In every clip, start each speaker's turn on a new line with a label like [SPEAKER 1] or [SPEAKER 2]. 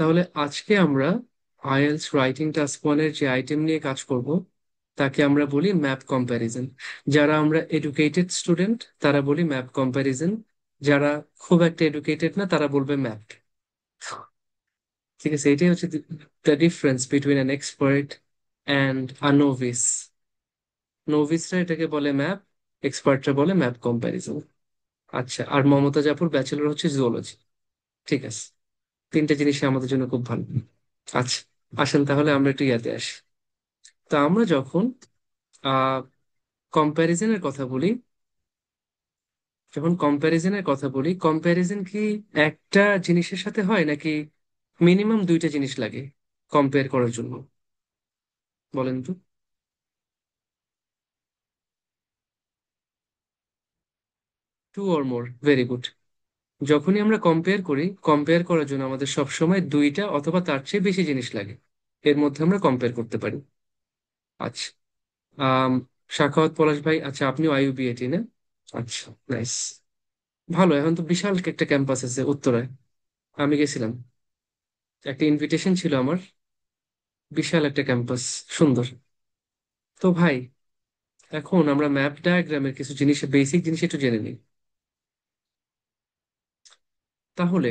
[SPEAKER 1] তাহলে আজকে আমরা আইএলটিএস রাইটিং টাস্ক ওয়ানের যে আইটেম নিয়ে কাজ করব তাকে আমরা বলি ম্যাপ কম্প্যারিজন। যারা আমরা এডুকেটেড স্টুডেন্ট তারা বলি ম্যাপ কম্প্যারিজন, যারা খুব একটা এডুকেটেড না তারা বলবে ম্যাপ। ঠিক আছে, এটাই হচ্ছে the difference between an expert and a novice. নোভিসরা এটাকে বলে ম্যাপ, এক্সপার্টরা বলে ম্যাপ কম্প্যারিজন। আচ্ছা, আর মমতা জাফর ব্যাচেলর হচ্ছে জুওলজি। ঠিক আছে, তিনটে জিনিসই আমাদের জন্য খুব ভালো। আচ্ছা, আসেন তাহলে আমরা একটু ইয়াতে আসি। তো আমরা যখন আহ কম্প্যারিজনের কথা বলি, কম্প্যারিজন কি একটা জিনিসের সাথে হয় নাকি মিনিমাম দুইটা জিনিস লাগে কম্পেয়ার করার জন্য? বলেন তো। Two or more, very good. যখনই আমরা কম্পেয়ার করার জন্য আমাদের সবসময় দুইটা অথবা তার চেয়ে বেশি জিনিস লাগে, এর মধ্যে আমরা কম্পেয়ার করতে পারি। আচ্ছা, আম সাখাওয়াত পলাশ ভাই, আচ্ছা আপনিও আইইউবিএটি না? আচ্ছা, নাইস। ভালো, এখন তো বিশাল একটা ক্যাম্পাস আছে উত্তরায়। আমি গেছিলাম, একটা ইনভিটেশন ছিল আমার। বিশাল একটা ক্যাম্পাস, সুন্দর। তো ভাই, এখন আমরা ম্যাপ ডায়াগ্রামের কিছু জিনিস, বেসিক জিনিস একটু জেনে নিই। তাহলে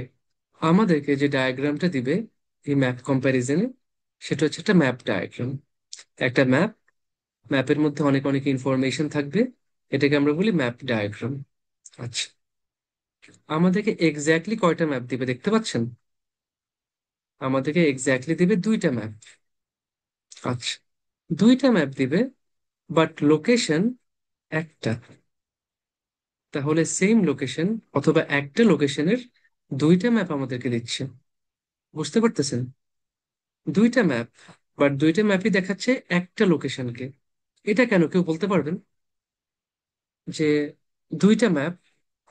[SPEAKER 1] আমাদেরকে যে ডায়াগ্রামটা দিবে এই ম্যাপ কম্প্যারিজনে, সেটা হচ্ছে একটা ম্যাপ ডায়াগ্রাম। একটা ম্যাপ, ম্যাপের মধ্যে অনেক অনেক ইনফরমেশন থাকবে, এটাকে আমরা বলি ম্যাপ ডায়াগ্রাম। আচ্ছা, আমাদেরকে এক্স্যাক্টলি কয়টা ম্যাপ দিবে দেখতে পাচ্ছেন? আমাদেরকে এক্স্যাক্টলি দিবে দুইটা ম্যাপ। আচ্ছা, দুইটা ম্যাপ দিবে, বাট লোকেশন একটা। তাহলে সেম লোকেশন অথবা একটা লোকেশনের দুইটা ম্যাপ আমাদেরকে দিচ্ছে, বুঝতে পারতেছেন? দুইটা ম্যাপ, বাট দুইটা ম্যাপই দেখাচ্ছে একটা লোকেশনকে। এটা কেন, কেউ বলতে পারবেন যে দুইটা ম্যাপ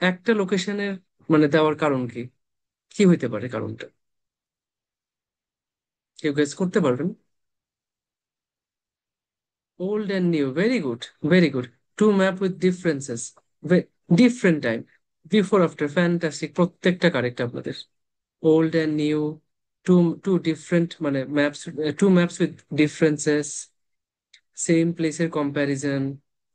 [SPEAKER 1] একটা লোকেশনের মানে দেওয়ার কারণ কি? কি হইতে পারে কারণটা? কেউ গেস করতে পারবেন? Old and new, very good, very good. Two map with differences, different time, before after, fantastic, প্রত্যেকটা কারেক্ট আপনাদের। Old and new, two two different মানে maps, two maps with differences, same প্লেসের comparison,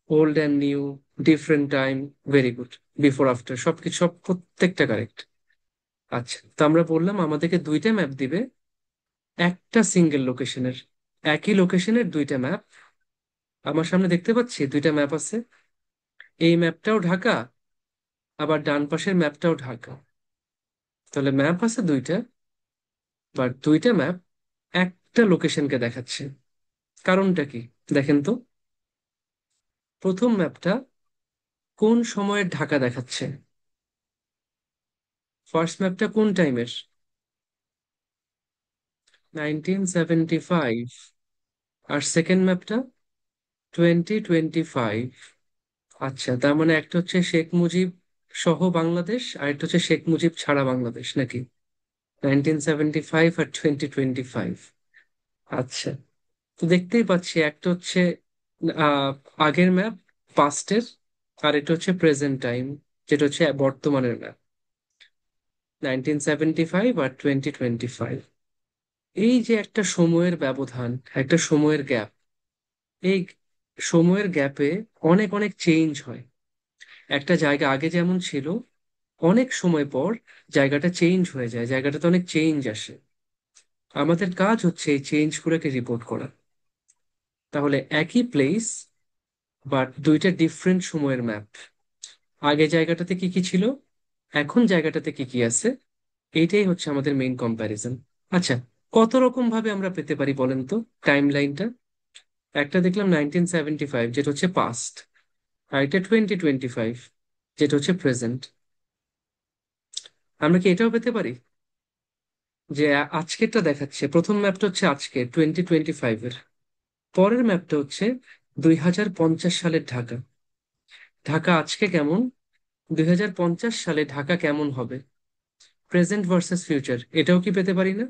[SPEAKER 1] old and new, different time, very good, before after, সবকিছু সব প্রত্যেকটা correct. আচ্ছা, তো আমরা বললাম আমাদেরকে দুইটা ম্যাপ দিবে একটা সিঙ্গেল লোকেশনের, একই লোকেশনের দুইটা ম্যাপ। আমার সামনে দেখতে পাচ্ছি দুইটা ম্যাপ আছে, এই ম্যাপটাও ঢাকা, আবার ডান পাশের ম্যাপটাও ঢাকা। তাহলে ম্যাপ আছে দুইটা, বাট দুইটা ম্যাপ একটা লোকেশনকে দেখাচ্ছে। কারণটা কি দেখেন তো। প্রথম ম্যাপটা কোন সময়ের ঢাকা দেখাচ্ছে? ফার্স্ট ম্যাপটা কোন টাইমের? 1975। আর সেকেন্ড ম্যাপটা 2025। আচ্ছা, তার মানে একটা হচ্ছে শেখ মুজিব সহ বাংলাদেশ, আর একটা হচ্ছে শেখ মুজিব ছাড়া বাংলাদেশ নাকি? 1975 আর 2025। আচ্ছা, তো দেখতেই পাচ্ছি একটা হচ্ছে আহ আগের ম্যাপ, পাস্টের, আর এটা হচ্ছে প্রেজেন্ট টাইম, যেটা হচ্ছে বর্তমানের ম্যাপ। 1975 আর 2025, এই যে একটা সময়ের ব্যবধান, একটা সময়ের গ্যাপ, এই সময়ের গ্যাপে অনেক অনেক চেঞ্জ হয়। একটা জায়গা আগে যেমন ছিল, অনেক সময় পর জায়গাটা চেঞ্জ হয়ে যায়, জায়গাটাতে অনেক চেঞ্জ আসে। আমাদের কাজ হচ্ছে এই চেঞ্জগুলোকে রিপোর্ট করা। তাহলে একই প্লেস বাট দুইটা ডিফারেন্ট সময়ের ম্যাপ, আগে জায়গাটাতে কি কি ছিল, এখন জায়গাটাতে কি কি আছে, এইটাই হচ্ছে আমাদের মেইন কম্প্যারিজন। আচ্ছা, কত রকম ভাবে আমরা পেতে পারি বলেন তো টাইম লাইনটা? একটা দেখলাম 1975, যেটা হচ্ছে পাস্ট, আর এটা 2025, যেটা হচ্ছে প্রেজেন্ট। আমরা কি এটাও পেতে পারি যে আজকেরটা দেখাচ্ছে, প্রথম ম্যাপটা হচ্ছে আজকে 2025 এর, পরের ম্যাপটা হচ্ছে 2050 সালের ঢাকা। ঢাকা আজকে কেমন, 2050 সালে ঢাকা কেমন হবে, প্রেজেন্ট ভার্সেস ফিউচার, এটাও কি পেতে পারি না?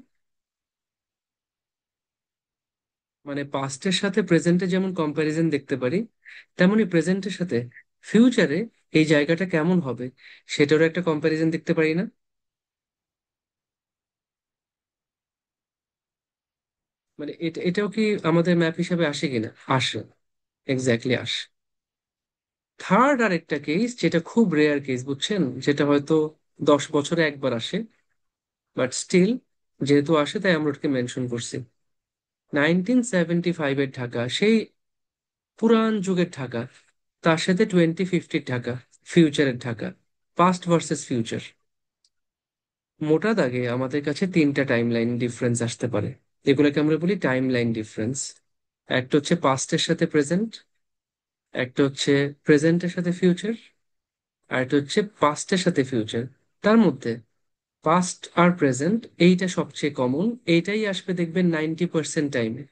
[SPEAKER 1] মানে পাস্টের সাথে প্রেজেন্টে যেমন কম্প্যারিজন দেখতে পারি, তেমনি প্রেজেন্টের সাথে ফিউচারে এই জায়গাটা কেমন হবে সেটারও একটা কম্প্যারিজন দেখতে পারি না? মানে এটাও কি আমাদের ম্যাপ হিসাবে আসে কিনা? আসে, এক্স্যাক্টলি আসে। থার্ড আরেকটা কেস, যেটা খুব রেয়ার কেস বুঝছেন, যেটা হয়তো 10 বছরে একবার আসে, বাট স্টিল যেহেতু আসে তাই আমরা ওটাকে মেনশন করছি। 1975-এর ঢাকা, সেই পুরান যুগের ঢাকা, তার সাথে 2050-র ঢাকা, ফিউচারের ঢাকা, পাস্ট ভার্সেস ফিউচার। মোটা দাগে আমাদের কাছে তিনটা টাইম লাইন ডিফারেন্স আসতে পারে, এগুলোকে আমরা বলি টাইম লাইন ডিফারেন্স। একটা হচ্ছে পাস্টের সাথে প্রেজেন্ট, একটা হচ্ছে প্রেজেন্টের সাথে ফিউচার, আর একটা হচ্ছে পাস্টের সাথে ফিউচার। তার মধ্যে পাস্ট আর প্রেজেন্ট এইটা সবচেয়ে কমন, এইটাই আসবে দেখবেন 90% টাইমে।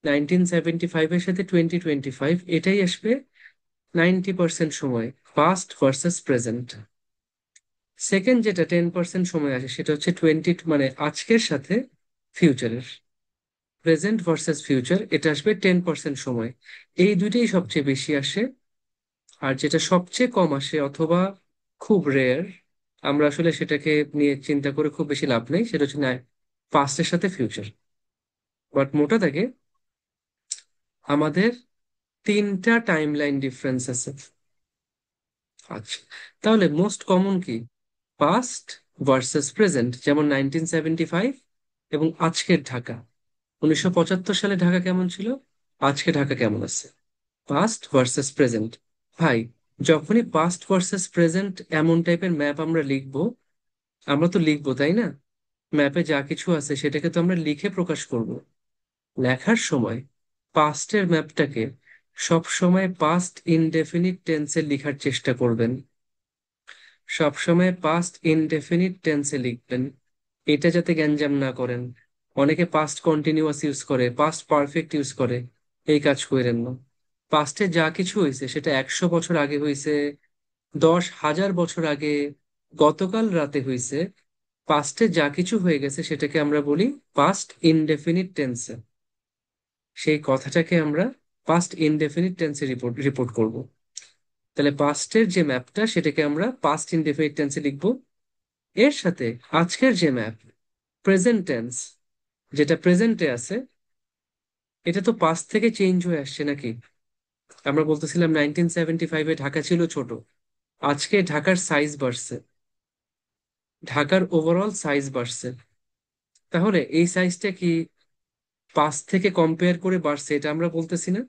[SPEAKER 1] 1975-এর সাথে 2025 এটাই আসবে 90% সময়, পাস্ট ভার্সেস প্রেজেন্ট। সেকেন্ড যেটা 10% সময় আসে সেটা হচ্ছে মানে আজকের সাথে ফিউচারের, প্রেজেন্ট ভার্সেস ফিউচার, এটা আসবে 10% সময়। এই দুইটাই সবচেয়ে বেশি আসে। আর যেটা সবচেয়ে কম আসে অথবা খুব রেয়ার, আমরা আসলে সেটাকে নিয়ে চিন্তা করে খুব বেশি লাভ নেই, সেটা হচ্ছে না পাস্টের সাথে ফিউচার। বাট মোটা থাকে আমাদের তিনটা টাইম লাইন ডিফারেন্স আছে। আচ্ছা, তাহলে মোস্ট কমন কি? পাস্ট ভার্সেস প্রেজেন্ট, যেমন 1975 এবং আজকের ঢাকা। 1975 সালে ঢাকা কেমন ছিল, আজকে ঢাকা কেমন আছে? Past versus present. ভাই, যখনই পাস্ট ভার্সেস প্রেজেন্ট এমন টাইপের ম্যাপ আমরা লিখবো, আমরা তো লিখবো তাই না? ম্যাপে যা কিছু আছে সেটাকে তো আমরা লিখে প্রকাশ করব। লেখার সময় পাস্টের ম্যাপটাকে সব সময় পাস্ট ইনডেফিনিট টেন্সে লেখার চেষ্টা করবেন। সব সময় পাস্ট ইনডেফিনিট টেন্সে লিখবেন, এটা যাতে গ্যাঞ্জাম না করেন। অনেকে পাস্ট কন্টিনিউয়াস ইউজ করে, পাস্ট পারফেক্ট ইউজ করে, এই কাজ করেন না। পাস্টে যা কিছু হয়েছে সেটা 100 বছর আগে হয়েছে, 10,000 বছর আগে, গতকাল রাতে হয়েছে, পাস্টে যা কিছু হয়ে গেছে সেটাকে আমরা বলি পাস্ট ইনডেফিনিট টেন্সে। সেই কথাটাকে আমরা পাস্ট ইনডেফিনিট টেন্সে রিপোর্ট রিপোর্ট করব। তাহলে পাস্টের যে ম্যাপটা সেটাকে আমরা পাস্ট ইনডেফিনিট টেন্সে লিখবো। এর সাথে আজকের যে ম্যাপ, প্রেজেন্ট টেন্স, যেটা প্রেজেন্টে আছে, এটা তো পাস্ট থেকে চেঞ্জ হয়ে আসছে নাকি? আমরা বলতেছিলাম 1975-এ ঢাকা ছিল ছোট, আজকে ঢাকার সাইজ বাড়ছে, ঢাকার ওভারঅল সাইজ বাড়ছে। তাহলে এই সাইজটা কি পাস্ট থেকে কম্পেয়ার করে বাড়ছে, এটা আমরা বলতেছি না?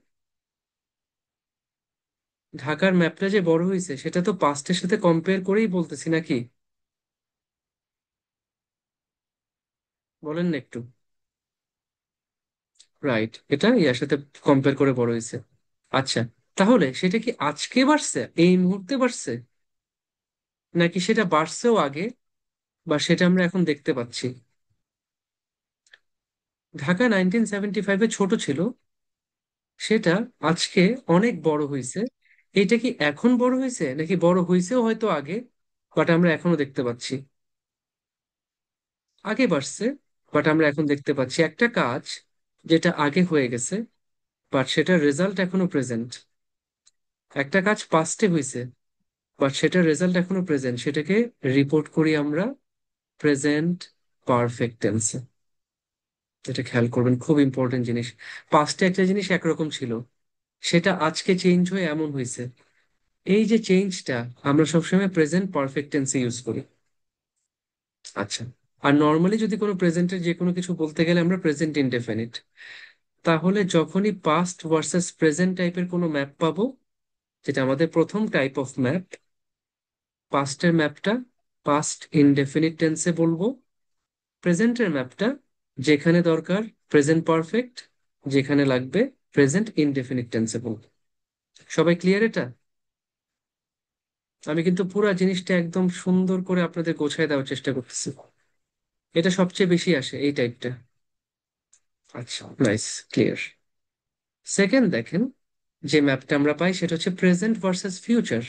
[SPEAKER 1] ঢাকার ম্যাপটা যে বড় হয়েছে সেটা তো পাস্টের সাথে কম্পেয়ার করেই বলতেছি নাকি? বলেন না একটু। রাইট, এটা ইয়ার সাথে কম্পেয়ার করে বড় হয়েছে। আচ্ছা, তাহলে সেটা কি আজকে বাড়ছে, এই মুহূর্তে বাড়ছে, নাকি সেটা বাড়ছেও আগে, বা সেটা আমরা এখন দেখতে পাচ্ছি? ঢাকা 1975-এ ছোট ছিল, সেটা আজকে অনেক বড় হয়েছে। এটা কি এখন বড় হয়েছে, নাকি বড় হয়েছেও হয়তো আগে, বাট আমরা এখনো দেখতে পাচ্ছি? আগে বাড়ছে, বাট আমরা এখন দেখতে পাচ্ছি একটা কাজ যেটা আগে হয়ে গেছে, বাট সেটার রেজাল্ট এখনো প্রেজেন্ট। একটা কাজ পাস্টে হয়েছে, বাট সেটার রেজাল্ট এখনো প্রেজেন্ট, সেটাকে রিপোর্ট করি আমরা প্রেজেন্ট পারফেক্ট টেন্সে। এটা খেয়াল করবেন, খুব ইম্পর্টেন্ট জিনিস। পাস্টে একটা জিনিস একরকম ছিল, সেটা আজকে চেঞ্জ হয়ে এমন হয়েছে। এই যে চেঞ্জটা আমরা সবসময় প্রেজেন্ট পারফেক্ট টেন্সে ইউজ করি। আচ্ছা, আর নর্মালি যদি কোনো প্রেজেন্টের যে কোনো কিছু বলতে গেলে আমরা প্রেজেন্ট ইনডেফিনিট। তাহলে যখনই পাস্ট ভার্সেস প্রেজেন্ট টাইপের কোনো ম্যাপ পাবো, যেটা আমাদের প্রথম টাইপ অফ ম্যাপ, পাস্টের ম্যাপটা পাস্ট ইনডেফিনিট টেন্সে বলবো, প্রেজেন্টের ম্যাপটা যেখানে দরকার প্রেজেন্ট পারফেক্ট, যেখানে লাগবে প্রেজেন্ট ইনডেফিনিট টেন্সে বলবো। সবাই ক্লিয়ার এটা? আমি কিন্তু পুরো জিনিসটা একদম সুন্দর করে আপনাদের গোছায় দেওয়ার চেষ্টা করতেছি। এটা সবচেয়ে বেশি আসে এই টাইপটা। আচ্ছা, নাইস, ক্লিয়ার। সেকেন্ড দেখেন, যে ম্যাপটা আমরা পাই সেটা হচ্ছে প্রেজেন্ট ভার্সেস ফিউচার।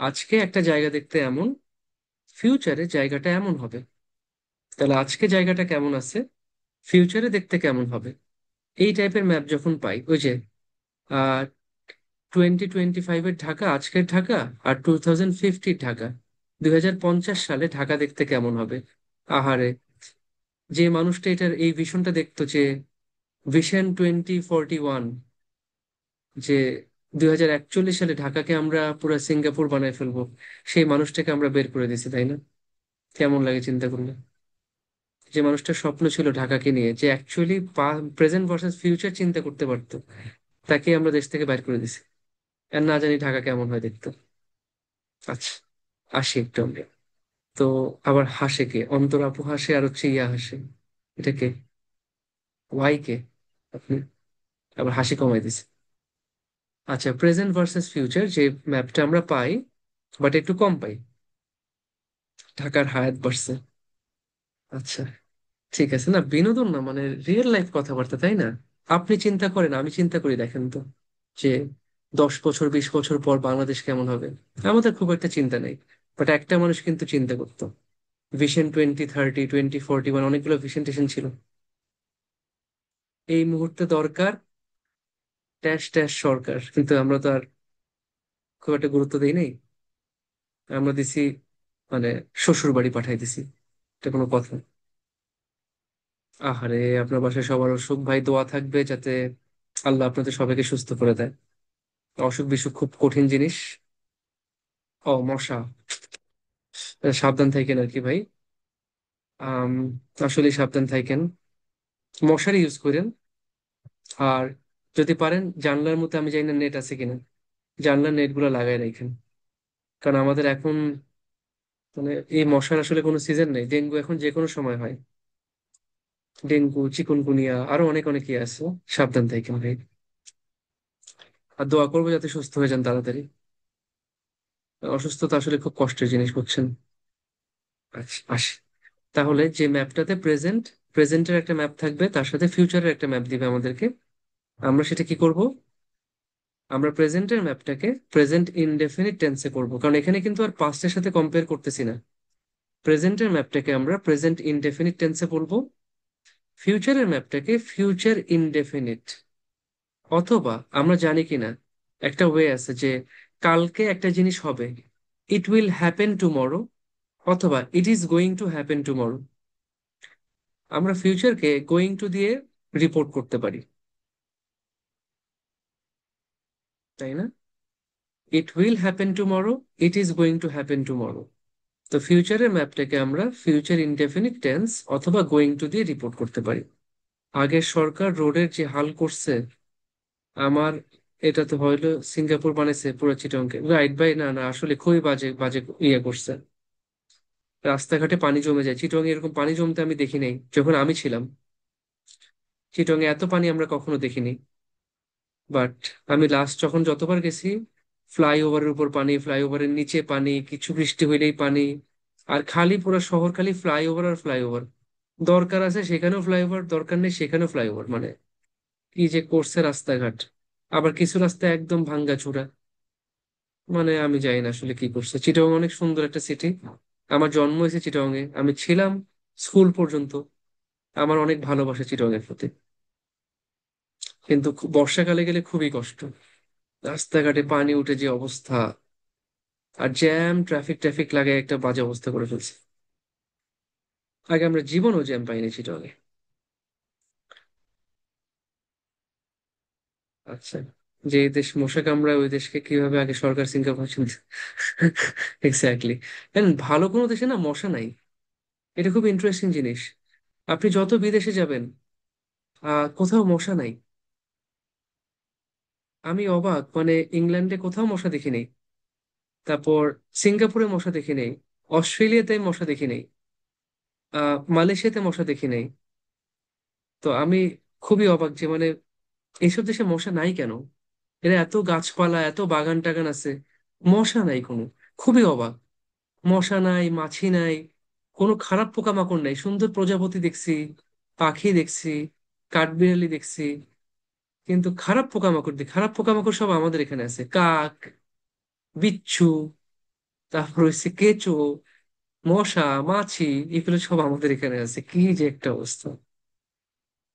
[SPEAKER 1] আজকে একটা জায়গা দেখতে এমন, ফিউচারে জায়গাটা এমন হবে। তাহলে আজকে জায়গাটা কেমন আছে, ফিউচারে দেখতে কেমন হবে? এই টাইপের ম্যাপ যখন পাই, ওই যে 2025-এর ঢাকা আজকের ঢাকা, আর 2050-র ঢাকা, 2050 সালে ঢাকা দেখতে কেমন হবে? আহারে, যে মানুষটা এটার এই ভিশনটা দেখতো, যে ভিশন 2041, যে 2041 সালে ঢাকাকে আমরা পুরো সিঙ্গাপুর বানায় ফেলবো, সেই মানুষটাকে আমরা বের করে দিছি, তাই না? কেমন লাগে চিন্তা করলে? যে মানুষটার স্বপ্ন ছিল ঢাকাকে নিয়ে, যে অ্যাকচুয়ালি প্রেজেন্ট ভার্সেস ফিউচার চিন্তা করতে পারতো, তাকে আমরা দেশ থেকে বাইর করে দিছি। আর না জানি ঢাকা কেমন হয় দেখতে। আচ্ছা, আসি একটু আমরা। তো আবার হাসে কে? অন্তর আপু হাসে, আর হচ্ছে ইয়া হাসে। এটা কে? ওয়াই কে? আপনি আবার হাসি কমাই দিছে। আচ্ছা, প্রেজেন্ট ভার্সেস ফিউচার যে ম্যাপটা আমরা পাই, বাট একটু কম পাই, ঢাকার হায়াত বাড়ছে। আচ্ছা, ঠিক আছে, না বিনোদন না, মানে রিয়েল লাইফ কথাবার্তা, তাই না? আপনি চিন্তা করেন, আমি চিন্তা করি, দেখেন তো, যে 10 বছর 20 বছর পর বাংলাদেশ কেমন হবে। আমাদের খুব একটা চিন্তা নেই, বাট একটা মানুষ কিন্তু চিন্তা করতো। ভিশন 2030, 2041, অনেকগুলো ভিশন টিশন ছিল। এই মুহূর্তে দরকার ট্যাশ ট্যাশ সরকার, কিন্তু আমরা তো আর খুব একটা গুরুত্ব দিই নাই। আমরা দিছি, মানে শ্বশুর বাড়ি পাঠাই দিছি। এটা কোনো কথা? আহারে, আপনার বাসায় সবার অসুখ, ভাই দোয়া থাকবে যাতে আল্লাহ আপনাদের সবাইকে সুস্থ করে দেয়। অসুখ বিসুখ খুব কঠিন জিনিস। ও, মশা। সাবধান থাকেন আর কি ভাই। আম, আসলে সাবধান থাকেন, মশারি ইউজ করেন। আর যদি পারেন জানলার মধ্যে, আমি জানি না নেট আছে কিনা, জানলার নেট গুলো লাগাই রাখেন। কারণ আমাদের এখন, মানে এই মশার আসলে কোনো সিজন নেই, ডেঙ্গু এখন যে কোনো সময় হয়। ডেঙ্গু, চিকুনগুনিয়া, আরো অনেক অনেক ইয়ে আছে। সাবধান থাকেন ভাই। আর দোয়া করবো যাতে সুস্থ হয়ে যান তাড়াতাড়ি। অসুস্থতা আসলে খুব কষ্টের জিনিস, বুঝছেন? আচ্ছা, আসি। তাহলে যে ম্যাপটাতে প্রেজেন্টের একটা ম্যাপ থাকবে, তার সাথে ফিউচারের একটা ম্যাপ দিবে আমাদেরকে। আমরা সেটা কি করব? আমরা প্রেজেন্টের ম্যাপটাকে প্রেজেন্ট ইনডেফিনিট টেন্সে করব, কারণ এখানে কিন্তু আর পাস্টের সাথে কম্পেয়ার করতেছি না। প্রেজেন্টের ম্যাপটাকে আমরা প্রেজেন্ট ইনডেফিনিট টেন্সে বলবো, ফিউচারের ম্যাপটাকে ফিউচার ইনডেফিনিট। অথবা আমরা জানি কিনা, একটা ওয়ে আছে যে কালকে একটা জিনিস হবে, ইট উইল হ্যাপেন টুমরো, অথবা it is going to happen tomorrow. আমরা ফিউচারকে গোয়িং টু দিয়ে রিপোর্ট করতে পারি, তাই না? It will happen tomorrow, it is going to happen tomorrow. তো ফিউচারের ম্যাপটাকে আমরা ফিউচার ইনডেফিনিট টেন্স অথবা গোয়িং টু দিয়ে রিপোর্ট করতে পারি। আগের সরকার রোডের যে হাল করছে, আমার, এটা তো হইলো সিঙ্গাপুর বানাইছে পুরো চিটংকে, রাইট ভাই? না না, আসলে খুবই বাজে বাজে ইয়ে করছে। রাস্তাঘাটে পানি জমে যায়, চিটং এরকম পানি জমতে আমি দেখি নাই যখন আমি ছিলাম। চিটং এ এত পানি আমরা কখনো দেখিনি। বাট আমি লাস্ট যখন যতবার গেছি, ফ্লাইওভারের উপর পানি, ফ্লাইওভারের নিচে পানি, কিছু বৃষ্টি হইলেই পানি। আর খালি পুরো শহর খালি ফ্লাইওভার আর ফ্লাইওভার। দরকার আছে সেখানেও ফ্লাইওভার, দরকার নেই সেখানেও ফ্লাইওভার, মানে কি যে করছে রাস্তাঘাট। আবার কিছু রাস্তা একদম ভাঙ্গাচোরা। মানে আমি জানি না আসলে কি করছে। চিটাগং অনেক সুন্দর একটা সিটি। আমার জন্ম হয়েছে চিটাগং এ, আমি ছিলাম স্কুল পর্যন্ত। আমার অনেক ভালোবাসা চিটাগং এর প্রতি। কিন্তু বর্ষাকালে গেলে খুবই কষ্ট। রাস্তাঘাটে পানি উঠে যে অবস্থা, আর জ্যাম, ট্রাফিক ট্রাফিক লাগে, একটা বাজে অবস্থা করে ফেলছে। আগে আমরা জীবনও জ্যাম পাইনি চিটাগং এ। আচ্ছা, যে দেশ মশা কামড়ায় ওই দেশকে কিভাবে আগে সরকার সিঙ্গাপুর চিনতে? এক্স্যাক্টলি। ভালো কোনো দেশে না মশা নাই, এটা খুব ইন্টারেস্টিং জিনিস। আপনি যত বিদেশে যাবেন, কোথাও মশা নাই। আমি অবাক, মানে ইংল্যান্ডে কোথাও মশা দেখি নেই, তারপর সিঙ্গাপুরে মশা দেখি নেই, অস্ট্রেলিয়াতে মশা দেখি নেই, মালয়েশিয়াতে মশা দেখি নেই। তো আমি খুবই অবাক যে, মানে এইসব দেশে মশা নাই কেন? এরা এত গাছপালা, এত বাগান টাগান আছে, মশা নাই কোনো। খুবই অবাক। মশা নাই, মাছি নাই, কোনো খারাপ পোকামাকড় নাই, সুন্দর প্রজাপতি দেখছি, পাখি দেখছি, কাঠবিড়ালি দেখছি। কিন্তু খারাপ পোকামাকড় খারাপ পোকামাকড় সব আমাদের এখানে আছে, কাক, বিচ্ছু, তারপর হচ্ছে কেঁচো, মশা, মাছি, এগুলো সব আমাদের এখানে আছে। কি যে একটা অবস্থা!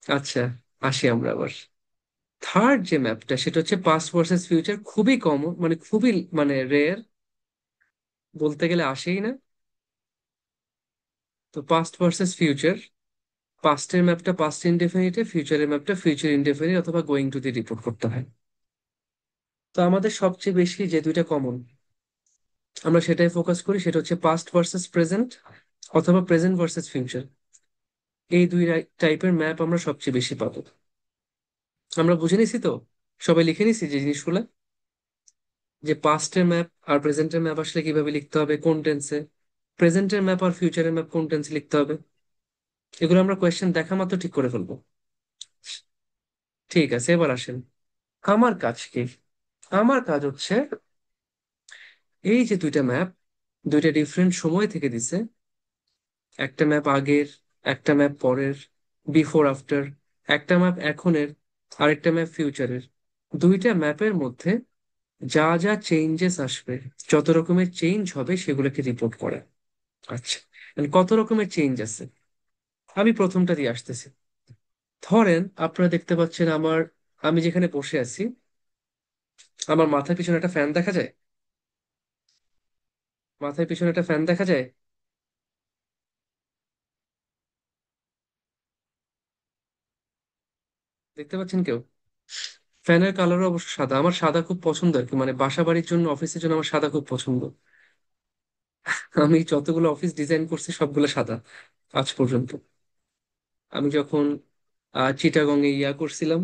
[SPEAKER 1] আচ্ছা, আসি আমরা আবার। থার্ড যে ম্যাপটা, সেটা হচ্ছে পাস্ট ভার্সেস ফিউচার, খুবই কমন, মানে খুবই, মানে রেয়ার, বলতে গেলে আসেই না। তো পাস্ট ভার্সেস ফিউচার, পাস্টের ম্যাপটা পাস্ট ইনডেফিনিটে, ফিউচারের ম্যাপটা ফিউচার ইনডেফিনিট অথবা গোয়িং টু দিয়ে রিপোর্ট করতে হয়। তো আমাদের সবচেয়ে বেশি যে দুইটা কমন, আমরা সেটাই ফোকাস করি, সেটা হচ্ছে পাস্ট ভার্সেস প্রেজেন্ট অথবা প্রেজেন্ট ভার্সেস ফিউচার। এই দুই টাইপের ম্যাপ আমরা সবচেয়ে বেশি পাবো। আমরা বুঝে নিছি তো, সবাই লিখে নিছি যে জিনিসগুলো, যে পাস্টের ম্যাপ আর প্রেজেন্টের ম্যাপ আসলে কিভাবে লিখতে হবে, কোন টেন্সে, প্রেজেন্টের ম্যাপ আর ফিউচারের ম্যাপ কোন টেন্সে লিখতে হবে, এগুলো আমরা কোয়েশ্চেন দেখা মাত্র ঠিক করে ফেলবো। ঠিক আছে, এবার আসেন আমার কাজ কি। আমার কাজ হচ্ছে এই যে দুইটা ম্যাপ, দুইটা ডিফারেন্ট সময় থেকে দিছে, একটা ম্যাপ আগের, একটা ম্যাপ পরের, বিফোর আফটার, একটা ম্যাপ এখনের, আরেকটা ম্যাপ ফিউচারের। দুইটা ম্যাপের মধ্যে যা যা চেঞ্জেস আসবে, যত রকমের চেঞ্জ হবে সেগুলোকে রিপোর্ট করা। আচ্ছা, and কত রকমের চেঞ্জ আছে, আমি প্রথমটা দিয়ে আসতেছি। ধরেন আপনারা দেখতে পাচ্ছেন আমি যেখানে বসে আছি, আমার মাথার পিছনে একটা ফ্যান দেখা যায়। মাথার পিছনে একটা ফ্যান দেখা যায়, দেখতে পাচ্ছেন কেউ? ফ্যানের কালারও অবশ্য সাদা, আমার সাদা খুব পছন্দ আর কি, মানে বাসা বাড়ির জন্য, অফিসের জন্য আমার সাদা খুব পছন্দ। আমি যতগুলো অফিস ডিজাইন করছি সবগুলো সাদা আজ পর্যন্ত। আমি যখন চিটাগং এ করছিলাম,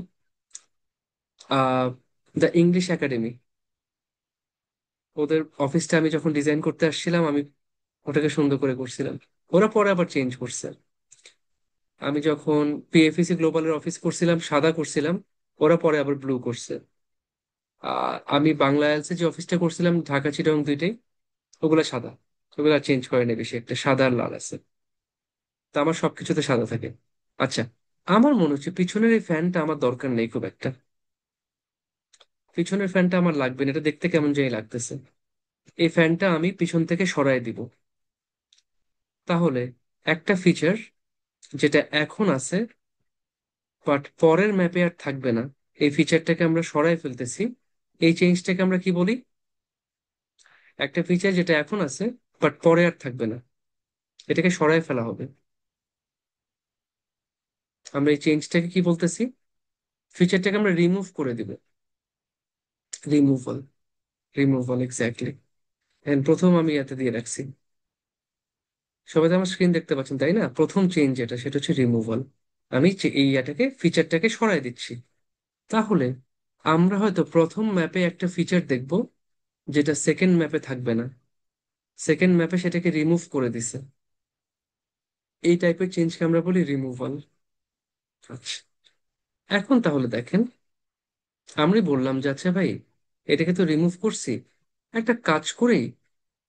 [SPEAKER 1] আহ দ্য ইংলিশ একাডেমি, ওদের অফিসটা আমি যখন ডিজাইন করতে আসছিলাম, আমি ওটাকে সুন্দর করে করছিলাম। ওরা পরে আবার চেঞ্জ করছে। আমি যখন পিএফইসি গ্লোবালের অফিস করছিলাম সাদা করছিলাম, ওরা পরে আবার ব্লু করছে। আমি বাংলা আইএলস যে অফিসটা করছিলাম ঢাকা চিটাগং দুইটাই, ওগুলা সাদা, ওগুলা চেঞ্জ করে নেই বেশি, একটা সাদা আর লাল আছে। তা আমার সবকিছুতে সাদা থাকে। আচ্ছা, আমার মনে হচ্ছে পিছনের এই ফ্যানটা আমার দরকার নেই খুব একটা, পিছনের ফ্যানটা আমার লাগবে না, এটা দেখতে কেমন জানি লাগতেছে। এই ফ্যানটা আমি পিছন থেকে সরায় দিব। তাহলে একটা ফিচার যেটা এখন আছে বাট পরের ম্যাপে আর থাকবে না, এই ফিচারটাকে আমরা সরায় ফেলতেছি। এই চেঞ্জটাকে আমরা কি বলি? একটা ফিচার যেটা এখন আছে বাট পরে আর থাকবে না, এটাকে সরায় ফেলা হবে। আমরা এই চেঞ্জটাকে কি বলতেছি? ফিচারটাকে আমরা রিমুভ করে দিব। Removal, removal exactly. এন্ড প্রথম আমি এতে দিয়ে রাখছি। সবাই তো আমার স্ক্রিন দেখতে পাচ্ছেন তাই না? প্রথম চেঞ্জ যেটা সেটা হচ্ছে রিমুভাল। আমি এই ইয়াটাকে, ফিচারটাকে সরাই দিচ্ছি। তাহলে আমরা হয়তো প্রথম ম্যাপে একটা ফিচার দেখব যেটা সেকেন্ড ম্যাপে থাকবে না, সেকেন্ড ম্যাপে সেটাকে রিমুভ করে দিছে। এই টাইপের চেঞ্জকে আমরা বলি রিমুভাল। আচ্ছা, এখন তাহলে দেখেন, আমি বললাম যে আচ্ছা ভাই, এটাকে তো রিমুভ করছি, একটা কাজ করি,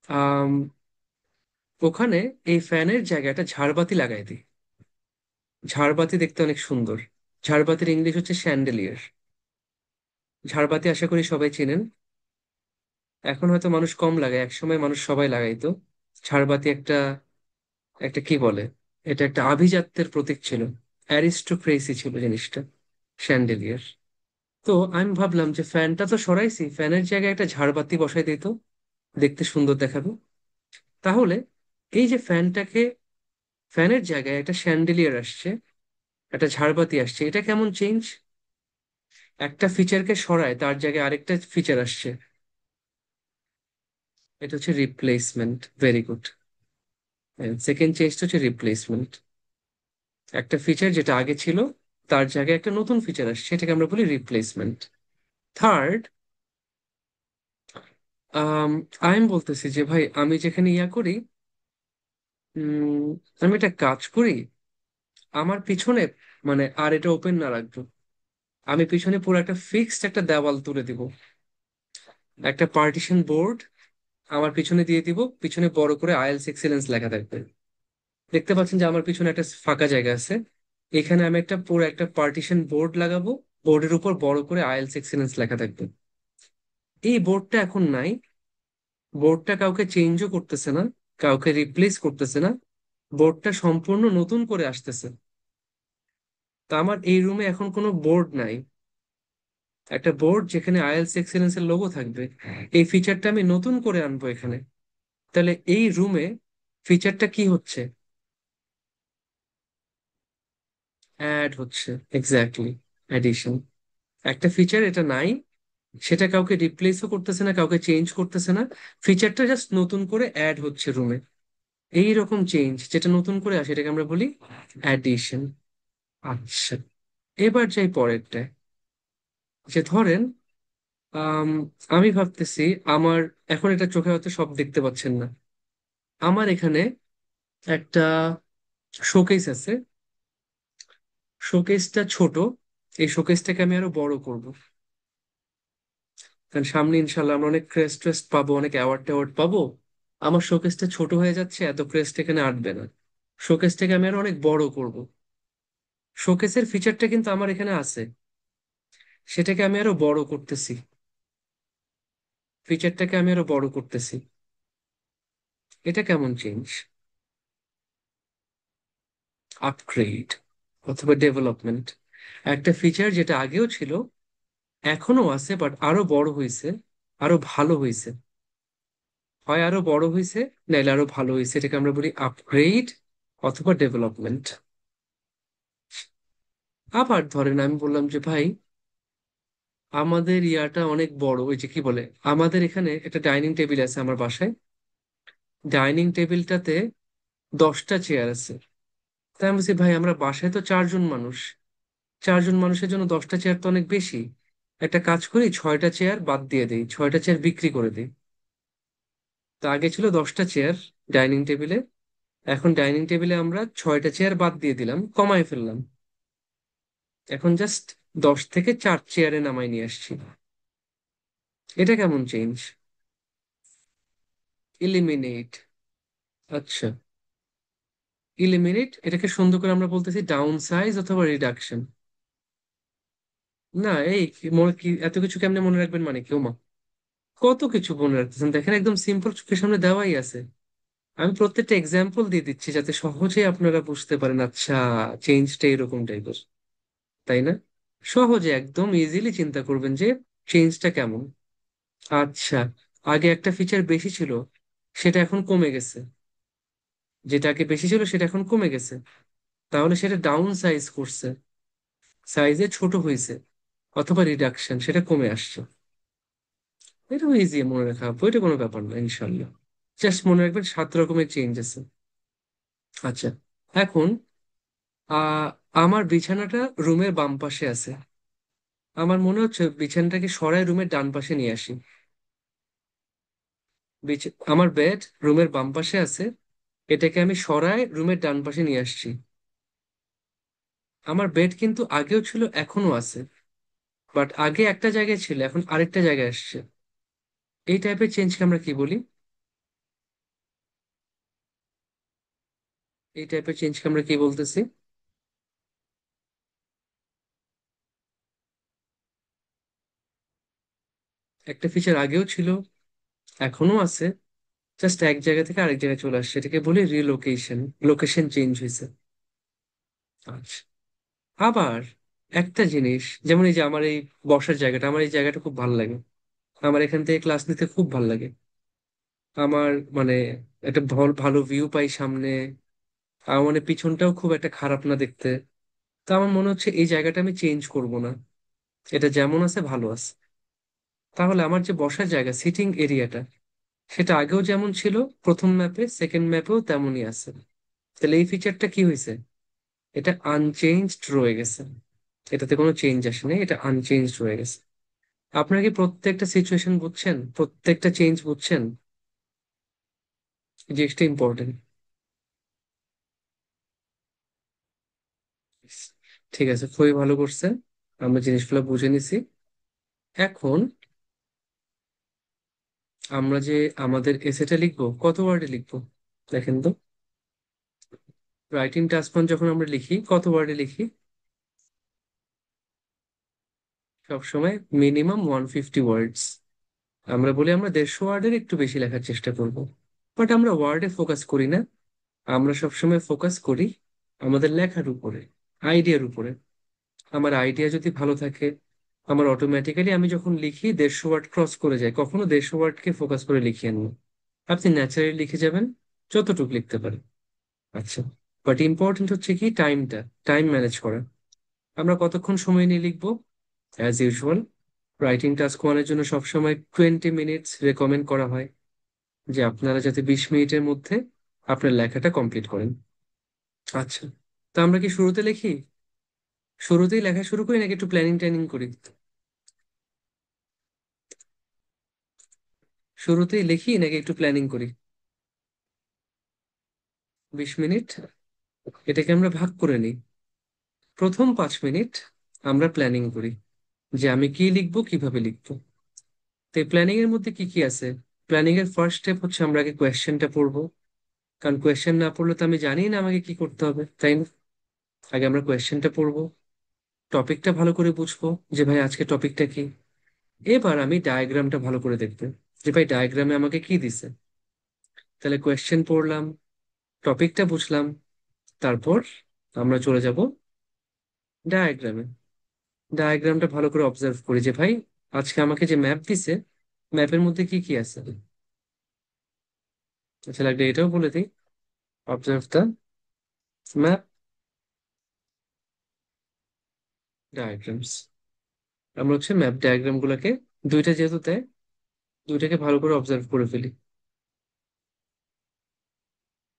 [SPEAKER 1] আম, ওখানে এই ফ্যানের জায়গায় একটা ঝাড়বাতি লাগাই দিই। ঝাড়বাতি দেখতে অনেক সুন্দর। ঝাড়বাতির ইংলিশ হচ্ছে শ্যান্ডেলিয়ার। ঝাড়বাতি আশা করি সবাই চেনেন। এখন হয়তো মানুষ কম লাগায়, একসময় মানুষ সবাই লাগাইতো। ঝাড়বাতি একটা, একটা কি বলে, এটা একটা আভিজাত্যের প্রতীক ছিল, অ্যারিস্টোক্রেসি ছিল জিনিসটা, শ্যান্ডেলিয়ার। তো আমি ভাবলাম যে ফ্যানটা তো সরাইছি, ফ্যানের জায়গায় একটা ঝাড়বাতি বসাই দিত, দেখতে সুন্দর দেখাবে। তাহলে এই যে ফ্যানটাকে, ফ্যানের জায়গায় একটা শ্যান্ডেলিয়ার আসছে, একটা ঝাড়বাতি আসছে, এটা কেমন চেঞ্জ? একটা ফিচারকে সরায় তার জায়গায় আরেকটা ফিচার আসছে, এটা হচ্ছে রিপ্লেসমেন্ট। Very good. সেকেন্ড চেঞ্জটা হচ্ছে রিপ্লেসমেন্ট। একটা ফিচার যেটা আগে ছিল তার জায়গায় একটা নতুন ফিচার আসছে, সেটাকে আমরা বলি রিপ্লেসমেন্ট। থার্ড, আমি বলতেছি যে ভাই আমি যেখানে করি, উম, আমি একটা কাজ করি, আমার পিছনে, মানে আর এটা ওপেন না রাখবো, আমি পিছনে পুরো একটা ফিক্সড একটা দেওয়াল তুলে দিব, একটা পার্টিশন বোর্ড আমার পিছনে দিয়ে দিব, পিছনে বড় করে আইএলস এক্সেলেন্স লেখা থাকবে। দেখতে পাচ্ছেন যে আমার পিছনে একটা ফাঁকা জায়গা আছে, এখানে আমি একটা পুরো একটা পার্টিশন বোর্ড লাগাবো, বোর্ডের উপর বড় করে আইএলস এক্সেলেন্স লেখা থাকবে। এই বোর্ডটা এখন নাই, বোর্ডটা কাউকে চেঞ্জও করতেছে না, কাউকে রিপ্লেস করতেছে না, বোর্ডটা সম্পূর্ণ নতুন করে আসতেছে। তা আমার এই রুমে এখন কোনো বোর্ড নাই, একটা বোর্ড যেখানে আইএলস এক্সেলেন্স এর লোগো থাকবে, এই ফিচারটা আমি নতুন করে আনবো এখানে। তাহলে এই রুমে ফিচারটা কি হচ্ছে? অ্যাড হচ্ছে, এক্স্যাক্টলি, অ্যাডিশন। একটা ফিচার এটা নাই, সেটা কাউকে রিপ্লেসও করতেছে না, কাউকে চেঞ্জ করতেছে না, ফিচারটা জাস্ট নতুন করে অ্যাড হচ্ছে রুমে। এই রকম চেঞ্জ যেটা নতুন করে আসে এটাকে আমরা বলি অ্যাডিশন। আচ্ছা, এবার যাই পরেরটায়। যে ধরেন, আম, আমি ভাবতেছি আমার, এখন এটা চোখে হয়তো সব দেখতে পাচ্ছেন না, আমার এখানে একটা শোকেস আছে। শোকেসটা ছোট, এই শোকেসটাকে আমি আরো বড় করব, কারণ সামনে ইনশাল্লাহ আমরা অনেক ক্রেস্ট ট্রেস্ট পাবো, অনেক অ্যাওয়ার্ড ট্যাওয়ার্ড পাবো। আমার শোকেসটা ছোট হয়ে যাচ্ছে, এত ক্রেস্ট এখানে আটবে না। শোকেসটাকে আমি আরো অনেক বড় করব। শোকেসের ফিচারটা কিন্তু আমার এখানে আছে, সেটাকে আমি আরো বড় করতেছি। ফিচারটাকে আমি আরো বড় করতেছি। এটা কেমন চেঞ্জ? আপগ্রেড অথবা ডেভেলপমেন্ট। একটা ফিচার যেটা আগেও ছিল, এখনো আছে, বাট আরো বড় হয়েছে, আরো ভালো হয়েছে। হয় আরো বড় হয়েছে, নাইলে আরো ভালো হয়েছে, এটাকে আমরা বলি আপগ্রেড অথবা ডেভেলপমেন্ট। আবার ধরেন আমি বললাম যে ভাই, আমাদের ইয়াটা অনেক বড়, ওই যে কি বলে, আমাদের এখানে একটা ডাইনিং টেবিল আছে আমার বাসায়। ডাইনিং টেবিলটাতে 10টা চেয়ার আছে। তাই আমি বলছি ভাই, আমরা বাসায় তো 4জন মানুষ, 4জন মানুষের জন্য 10টা চেয়ার তো অনেক বেশি। একটা কাজ করি, 6টা চেয়ার বাদ দিয়ে দিই, 6টা চেয়ার বিক্রি করে দিই। তো আগে ছিল 10টা চেয়ার ডাইনিং টেবিলে, এখন ডাইনিং টেবিলে আমরা 6টা চেয়ার বাদ দিয়ে দিলাম, কমায় ফেললাম। এখন জাস্ট 10 থেকে 4 চেয়ারে নামাই নিয়ে আসছি। এটা কেমন চেঞ্জ? ইলিমিনেট। আচ্ছা, ইলিমিনেট এটাকে সুন্দর করে আমরা বলতেছি ডাউন সাইজ অথবা রিডাকশন। না, এই মনে কি এত কিছু কেমনে মনে রাখবেন, মানে কেউ মা, কত কিছু মনে রাখতেছেন, দেখেন একদম সিম্পল চোখের সামনে দেওয়াই আছে। আমি প্রত্যেকটা এক্সাম্পল দিয়ে দিচ্ছি যাতে সহজে আপনারা বুঝতে পারেন, আচ্ছা চেঞ্জটা এরকম টাইপের, তাই না? সহজে একদম ইজিলি চিন্তা করবেন যে চেঞ্জটা কেমন। আচ্ছা, আগে একটা ফিচার বেশি ছিল, সেটা এখন কমে গেছে। যেটা আগে বেশি ছিল সেটা এখন কমে গেছে, তাহলে সেটা ডাউন সাইজ করছে, সাইজে ছোট হয়েছে, অথবা রিডাকশন, সেটা কমে আসছে। এটাও ইজি মনে রাখা, এটা কোনো ব্যাপার না ইনশাল্লাহ। জাস্ট মনে রাখবেন 7 রকমের চেঞ্জ আছে। আচ্ছা, এখন আহ আমার বিছানাটা রুমের বাম পাশে আছে। আমার মনে হচ্ছে বিছানাটাকে সরায় রুমের ডান পাশে নিয়ে আসি। আমার বেড রুমের বাম পাশে আছে, এটাকে আমি সরায় রুমের ডান পাশে নিয়ে আসছি। আমার বেড কিন্তু আগেও ছিল, এখনো আছে, বাট আগে একটা জায়গায় ছিল, এখন আরেকটা জায়গায় আসছে। এই টাইপের চেঞ্জকে আমরা কি বলি? এই টাইপের চেঞ্জকে আমরা কি বলতেছি? একটা ফিচার আগেও ছিল, এখনো আছে, জাস্ট এক জায়গা থেকে আরেক জায়গায় চলে আসছে, এটাকে বলি রিলোকেশন। লোকেশন চেঞ্জ হয়েছে। আচ্ছা, আবার একটা জিনিস, যেমন এই যে আমার এই বসার জায়গাটা, আমার এই জায়গাটা খুব ভালো লাগে, আমার এখান থেকে ক্লাস নিতে খুব ভালো লাগে। আমার মানে একটা ভালো ভিউ পাই সামনে, আর মানে পিছনটাও খুব একটা খারাপ না দেখতে। তো আমার মনে হচ্ছে এই জায়গাটা আমি চেঞ্জ করব না, এটা যেমন আছে ভালো আছে। তাহলে আমার যে বসার জায়গা, সিটিং এরিয়াটা, সেটা আগেও যেমন ছিল, প্রথম ম্যাপে সেকেন্ড ম্যাপেও তেমনই আছে। তাহলে এই ফিচারটা কি হয়েছে? এটা আনচেঞ্জড রয়ে গেছে, এটাতে কোনো চেঞ্জ আসেনি, এটা আনচেঞ্জড রয়ে গেছে। আপনারা কি প্রত্যেকটা সিচুয়েশন বুঝছেন, প্রত্যেকটা চেঞ্জ বুঝছেন? এই জিনিসটা ইম্পর্টেন্ট। ঠিক আছে, খুবই ভালো করছেন, আমরা জিনিসগুলো বুঝে নিছি। এখন আমরা যে আমাদের এসেটা লিখবো, কত ওয়ার্ডে লিখবো দেখেন তো। রাইটিং টাস্ক যখন আমরা লিখি, কত ওয়ার্ডে লিখি? সবসময় মিনিমাম 150 ওয়ার্ডস। আমরা বলি আমরা 150 ওয়ার্ডের একটু বেশি লেখার চেষ্টা করব, বাট আমরা ওয়ার্ডে ফোকাস করি না। আমরা সবসময় ফোকাস করি আমাদের লেখার উপরে, আইডিয়ার উপরে। আমার আইডিয়া যদি ভালো থাকে, আমার অটোমেটিক্যালি আমি যখন লিখি 150 ওয়ার্ড ক্রস করে যায়, কখনো 150 ওয়ার্ডকে ফোকাস করে লিখিয়েন না। আপনি ন্যাচারালি লিখে যাবেন, যতটুকু লিখতে পারেন। আচ্ছা, বাট ইম্পর্টেন্ট হচ্ছে কি টাইমটা, টাইম ম্যানেজ করা। আমরা কতক্ষণ সময় নিয়ে লিখবো? অ্যাজ ইউজুয়াল, রাইটিং টাস্ক ওয়ানের জন্য সবসময় 20 মিনিটস রেকমেন্ড করা হয়, যে আপনারা যাতে 20 মিনিটের মধ্যে আপনার লেখাটা কমপ্লিট করেন। আচ্ছা, তো আমরা কি শুরুতে লিখি, শুরুতেই লেখা শুরু করি, নাকি একটু প্ল্যানিং ট্যানিং করি? শুরুতেই লিখি নাকি একটু প্ল্যানিং করি? 20 মিনিট, এটাকে আমরা ভাগ করে নিই। প্রথম 5 মিনিট আমরা প্ল্যানিং করি, যে আমি কি লিখবো, কিভাবে লিখবো। তো এই প্ল্যানিং এর মধ্যে কি কি আছে? প্ল্যানিং এর ফার্স্ট স্টেপ হচ্ছে আমরা আগে কোয়েশ্চেনটা পড়বো। কারণ কোয়েশ্চেন না পড়লে তো আমি জানি না আমাকে কি করতে হবে, তাই না? আগে আমরা কোয়েশ্চেনটা পড়বো, টপিকটা ভালো করে বুঝবো, যে ভাই আজকে টপিকটা কি। এবার আমি ডায়াগ্রামটা ভালো করে দেখবো, যে ভাই ডায়াগ্রামে আমাকে কি দিছে। তাহলে কোয়েশ্চেন পড়লাম, টপিকটা বুঝলাম, তারপর আমরা চলে যাব ডায়াগ্রামে। ডায়াগ্রামটা ভালো করে অবজার্ভ করি, যে ভাই আজকে আমাকে যে ম্যাপ দিছে, ম্যাপের মধ্যে কি কি আছে। আচ্ছা, লাগলে এটাও বলে দিই, অবজার্ভ দ্য ম্যাপ ডায়াগ্রামস। আমরা হচ্ছে ম্যাপ ডায়াগ্রাম গুলাকে, দুইটা যেহেতু দেয়, দুইটাকে ভালো করে অবজার্ভ করে ফেলি।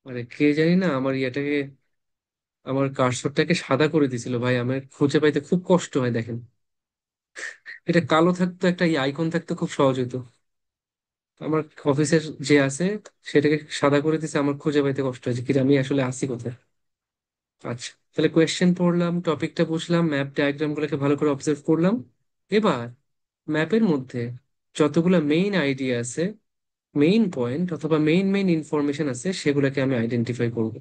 [SPEAKER 1] মানে কে জানি না আমার ইয়েটাকে, আমার কার্সরটাকে সাদা করে দিছিল ভাই, আমার খুঁজে পাইতে খুব কষ্ট হয় দেখেন। এটা কালো থাকতো, একটা আইকন থাকতো, খুব সহজ হতো। আমার অফিসের যে আছে, সেটাকে সাদা করে দিছে, আমার খুঁজে পাইতে কষ্ট হয়েছে কি আমি আসলে আসি কোথায়। আচ্ছা, তাহলে কোয়েশ্চেন পড়লাম, টপিকটা বুঝলাম, ম্যাপ ডায়াগ্রাম গুলোকে ভালো করে অবজার্ভ করলাম। এবার ম্যাপের মধ্যে যতগুলো মেইন আইডিয়া আছে, মেইন পয়েন্ট অথবা মেইন মেইন ইনফরমেশন আছে, সেগুলোকে আমি আইডেন্টিফাই করব।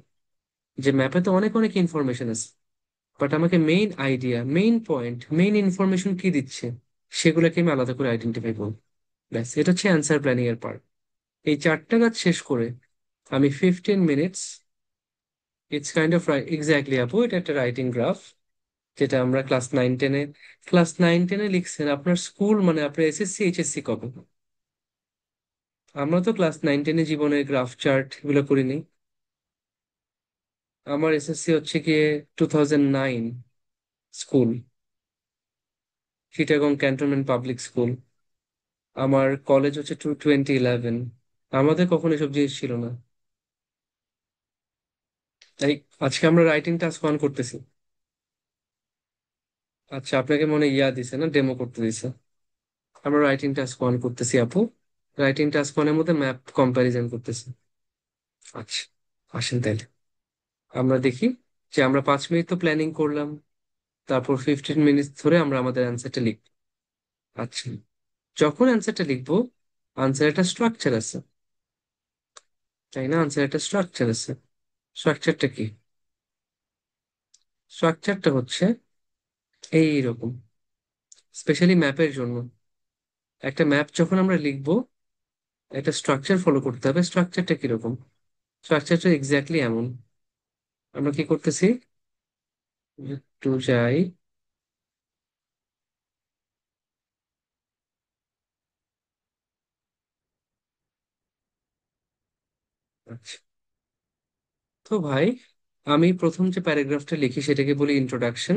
[SPEAKER 1] যে ম্যাপে তো অনেক অনেক ইনফরমেশন আছে, বাট আমাকে main idea, main point, main information কি দিচ্ছে, সেগুলোকে আমি আলাদা করে আইডেন্টিফাই করবো। ব্যাস, এটা হচ্ছে অ্যান্সার প্ল্যানিং এর পার্ট। এই চারটা কাজ শেষ করে আমি 15 minutes, it's kind of exactly আপু, এটা একটা রাইটিং গ্রাফ, যেটা আমরা ক্লাস নাইন টেনে লিখছেন। আপনার স্কুল মানে আপনার এসএসসি এইচএসসি কবে? আমরা তো ক্লাস 9 10 জীবনের গ্রাফ চার্ট এগুলো করিনি। আমার এসএসসি হচ্ছে গিয়ে 2009 school, Chittagong cantonment public school. আমার কলেজ হচ্ছে 2011। আমাদের কখনো এসব জিনিস ছিল না। তাই আজকে আমরা রাইটিং টাস্ক অন করতেছি। আচ্ছা, আপনাকে মনে হয় ইয়া দিছে না, ডেমো করতে দিছে। আমরা রাইটিং টাস্ক অন করতেছি আপু। রাইটিং টাস্ক ওয়ানের মধ্যে ম্যাপ কম্প্যারিজন করতেছি। আচ্ছা, আসেন তাইলে আমরা দেখি, যে আমরা 5 মিনিট তো প্ল্যানিং করলাম, তারপর 15 মিনিট ধরে আমরা আমাদের অ্যান্সারটা লিখব। আচ্ছা, যখন অ্যান্সারটা লিখবো, আনসার একটা স্ট্রাকচার আছে, তাই না? আনসার একটা স্ট্রাকচার আছে। স্ট্রাকচারটা কি? স্ট্রাকচারটা হচ্ছে এইরকম, স্পেশালি ম্যাপের জন্য। একটা ম্যাপ যখন আমরা লিখবো, একটা স্ট্রাকচার ফলো করতে হবে। স্ট্রাকচারটা কিরকম? স্ট্রাকচারটা এক্স্যাক্টলি এমন। আমরা কি করতেছি, একটু যাই। আচ্ছা, তো ভাই আমি প্রথম যে প্যারাগ্রাফটা লিখি সেটাকে বলি ইন্ট্রোডাকশন।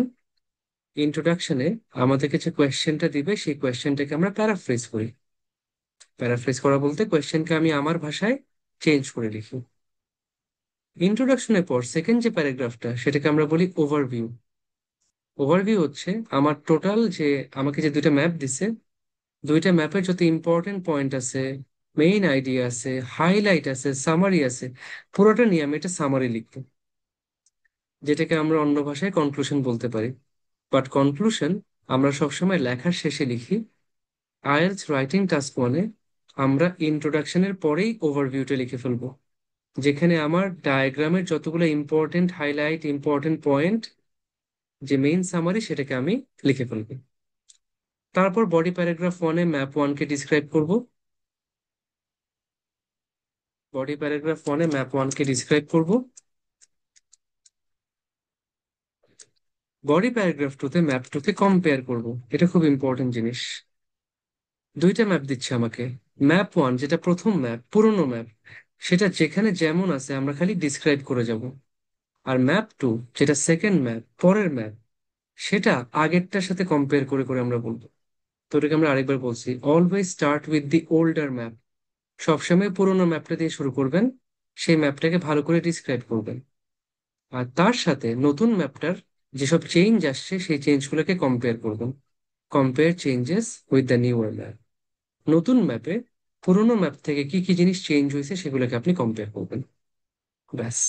[SPEAKER 1] ইন্ট্রোডাকশনে আমাদেরকে যে কোয়েশ্চেনটা দিবে, সেই কোয়েশ্চেনটাকে আমরা প্যারাফ্রেজ করি। প্যারাফ্রেজ করা বলতে কোয়েশ্চেনকে আমি আমার ভাষায় চেঞ্জ করে লিখি। ইন্ট্রোডাকশনের পর সেকেন্ড যে প্যারাগ্রাফটা, সেটাকে আমরা বলি ওভারভিউ। ওভারভিউ হচ্ছে আমার টোটাল যে, আমাকে যে দুইটা ম্যাপ দিছে, দুইটা ম্যাপের যত ইম্পর্টেন্ট পয়েন্ট আছে, মেইন আইডিয়া আছে, হাইলাইট আছে, সামারি আছে, পুরোটা নিয়ে আমি একটা সামারি লিখবো, যেটাকে আমরা অন্য ভাষায় কনক্লুশন বলতে পারি। বাট কনক্লুশন আমরা সবসময় লেখার শেষে লিখি। আইএলটিএস রাইটিং টাস্ক ওয়ানে আমরা ইন্ট্রোডাকশনের পরেই ওভারভিউটা লিখে ফেলবো, যেখানে আমার ডায়াগ্রামের যতগুলো ইম্পর্টেন্ট হাইলাইট, ইম্পর্টেন্ট পয়েন্ট, যে মেইন সামারি, সেটাকে আমি লিখে ফেলবো। তারপর বডি প্যারাগ্রাফ ওয়ানে ম্যাপ ওয়ানকে ডিসক্রাইব করব। বডি প্যারাগ্রাফ ওয়ানে ম্যাপ ওয়ানকে ডিসক্রাইব করব। বডি প্যারাগ্রাফ টুতে ম্যাপ টুকে কম্পেয়ার করব। এটা খুব ইম্পর্টেন্ট জিনিস। দুইটা ম্যাপ দিচ্ছে আমাকে। ম্যাপ ওয়ান যেটা প্রথম ম্যাপ, পুরোনো ম্যাপ, সেটা যেখানে যেমন আছে আমরা খালি ডিসক্রাইব করে যাব। আর ম্যাপ টু, যেটা সেকেন্ড ম্যাপ, পরের ম্যাপ, সেটা আগেরটার সাথে কম্পেয়ার করে করে আমরা বলবো। তো এটাকে আমরা আরেকবার বলছি, always start with the older map. সবসময় পুরোনো ম্যাপটা দিয়ে শুরু করবেন, সেই ম্যাপটাকে ভালো করে ডিসক্রাইব করবেন, আর তার সাথে নতুন ম্যাপটার যেসব চেঞ্জ আসছে সেই চেঞ্জগুলোকে কম্পেয়ার করবেন। Compare changes with the new map. নতুন ম্যাপে পুরোনো ম্যাপ থেকে কি কি জিনিস চেঞ্জ হয়েছে সেগুলোকে আপনি কম্পেয়ার করবেন। ব্যাস,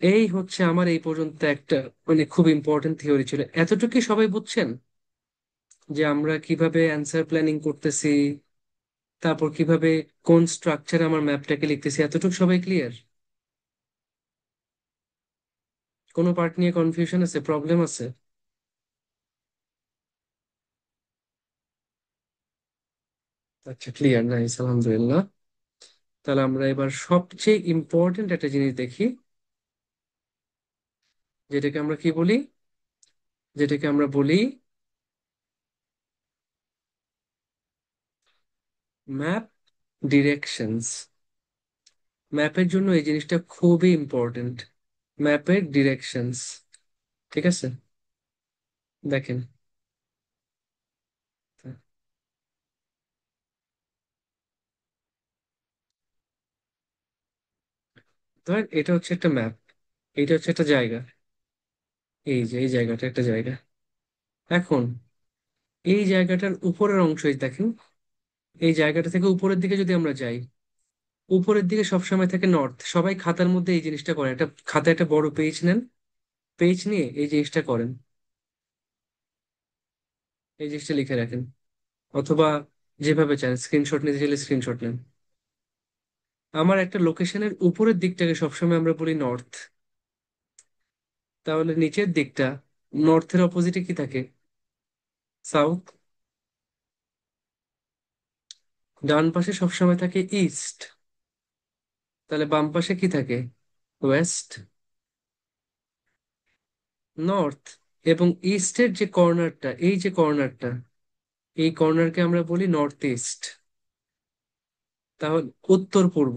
[SPEAKER 1] এই হচ্ছে আমার এই পর্যন্ত একটা মানে খুব ইম্পর্টেন্ট থিওরি ছিল। এতটুকু সবাই বুঝছেন যে আমরা কিভাবে অ্যান্সার প্ল্যানিং করতেছি, তারপর কিভাবে কোন স্ট্রাকচারে আমার ম্যাপটাকে লিখতেছি, এতটুকু সবাই ক্লিয়ার? কোনো পার্ট নিয়ে কনফিউশন আছে, প্রবলেম আছে? আচ্ছা, ক্লিয়ার, নাইস, আলহামদুলিল্লাহ। তাহলে আমরা এবার সবচেয়ে ইম্পর্টেন্ট একটা জিনিস দেখি, যেটাকে আমরা কি বলি, যেটাকে আমরা বলি ম্যাপ ডিরেকশনস। ম্যাপের জন্য এই জিনিসটা খুবই ইম্পর্টেন্ট, ম্যাপের ডিরেকশনস। ঠিক আছে, দেখেন, ধরেন এটা হচ্ছে একটা ম্যাপ, এইটা হচ্ছে একটা জায়গা, এই যে এই জায়গাটা একটা জায়গা। এখন এই জায়গাটার উপরের অংশই দেখেন, এই জায়গাটা থেকে উপরের দিকে যদি আমরা যাই, উপরের দিকে সবসময় থাকে নর্থ। সবাই খাতার মধ্যে এই জিনিসটা করেন, একটা খাতায় একটা বড় পেজ নেন, পেজ নিয়ে এই জিনিসটা করেন, এই জিনিসটা লিখে রাখেন, অথবা যেভাবে চান স্ক্রিনশট নিতে চাইলে স্ক্রিনশট নেন। আমার একটা লোকেশনের উপরের দিকটাকে সবসময় আমরা বলি নর্থ, তাহলে নিচের দিকটা, নর্থের অপোজিটে কি থাকে? সাউথ। ডান পাশে সবসময় থাকে ইস্ট, তাহলে বাম পাশে কি থাকে? ওয়েস্ট। নর্থ এবং ইস্টের যে কর্নারটা, এই যে কর্নারটা, এই কর্নারকে আমরা বলি নর্থ ইস্ট। তাহলে উত্তর পূর্ব।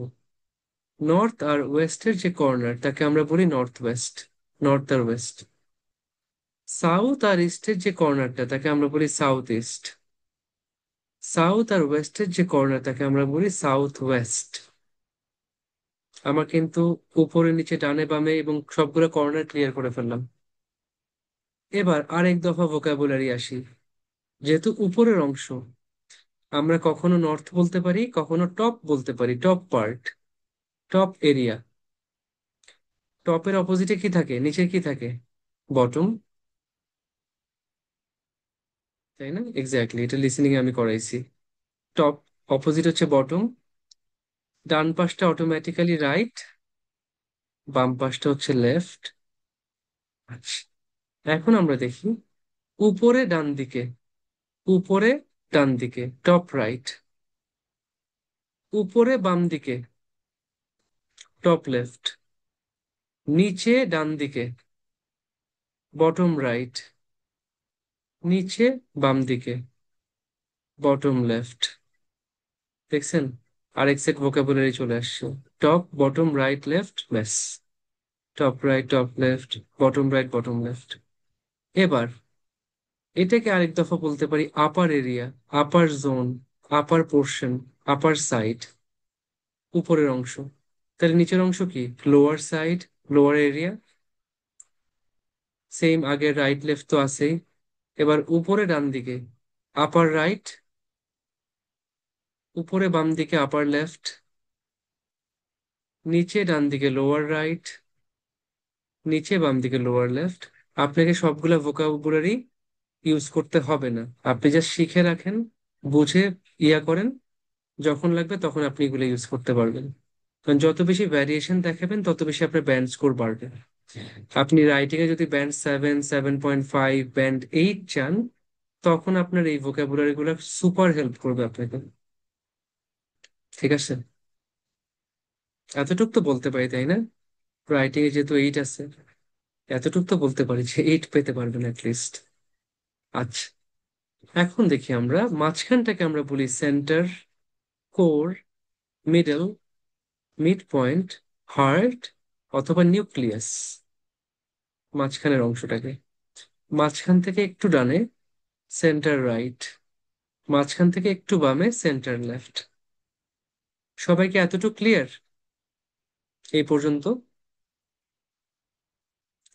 [SPEAKER 1] নর্থ আর ওয়েস্টের যে কর্নার তাকে আমরা বলি নর্থ ওয়েস্ট, নর্থ আর ওয়েস্ট। সাউথ আর ইস্টের যে কর্নারটা তাকে আমরা বলি সাউথ ইস্ট। সাউথ আর ওয়েস্টের যে কর্নার তাকে আমরা বলি সাউথ ওয়েস্ট। আমার কিন্তু উপরে নিচে ডানে বামে এবং সবগুলো কর্নার ক্লিয়ার করে ফেললাম। এবার আরেক দফা ভোকাবুলারি আসি। যেহেতু উপরের অংশ, আমরা কখনো নর্থ বলতে পারি, কখনো টপ বলতে পারি, টপ পার্ট, টপ এরিয়া। টপের অপোজিটে কি থাকে, নিচে কি থাকে? বটম। তাই না? এক্স্যাক্টলি, এটা লিসেনিং আমি করাইছি। টপ অপোজিট হচ্ছে বটম, ডান পাশটা অটোমেটিক্যালি রাইট, বাম পাশটা হচ্ছে লেফট। আচ্ছা, এখন আমরা দেখি উপরে ডান দিকে, উপরে ডান দিকে টপ রাইট, উপরে বাম দিকে টপ লেফট, নিচে ডান দিকে বটম রাইট, নিচে বাম দিকে বটম লেফট। দেখছেন? আরেক সেট ভোকাবুলারি চলে আসছে। টপ বটম রাইট লেফট, ব্যাস। Top right top left, bottom right bottom left. এবার এটাকে আরেক দফা বলতে পারি upper area, upper zone, upper portion, upper side, উপরের অংশ। তাহলে নিচের অংশ কি? Lower side, lower area. Same আগের রাইট লেফট তো আছেই। এবার উপরে ডান দিকে আপার রাইট, উপরে বাম দিকে আপার লেফট, নিচে ডান দিকে লোয়ার রাইট, নিচে বাম দিকে লোয়ার লেফট। আপনাকে সবগুলা ভোকাবুলারি ইউজ করতে হবে না, আপনি জাস্ট শিখে রাখেন, বুঝে ইয়া করেন, যখন লাগবে তখন আপনি এগুলো ইউজ করতে পারবেন। কারণ যত বেশি ভ্যারিয়েশন দেখাবেন তত বেশি আপনার ব্যান্ড স্কোর বাড়বে। আপনি রাইটিং এ যদি ব্যান্ড 7, 7.5, ব্যান্ড 8 চান, তখন আপনার এই ভোকাবুলারি গুলো সুপার হেল্প করবে আপনাকে। ঠিক আছে, এতটুক তো বলতে পারি তাই না? রাইটিং এ যেহেতু 8 আছে, এতটুক তো বলতে পারি যে 8 পেতে পারবেন লিস্ট। আচ্ছা, এখন দেখি আমরা মাঝখানটাকে আমরা বলি centre, core, middle, mid point, heart, অথবা নিউক্লিয়াস, মাঝখানের অংশটাকে। মাঝখান থেকে একটু ডানে সেন্টার রাইট, মাঝখান থেকে একটু বামে সেন্টার লেফট। সবাইকে এতটুকু ক্লিয়ার এই পর্যন্ত?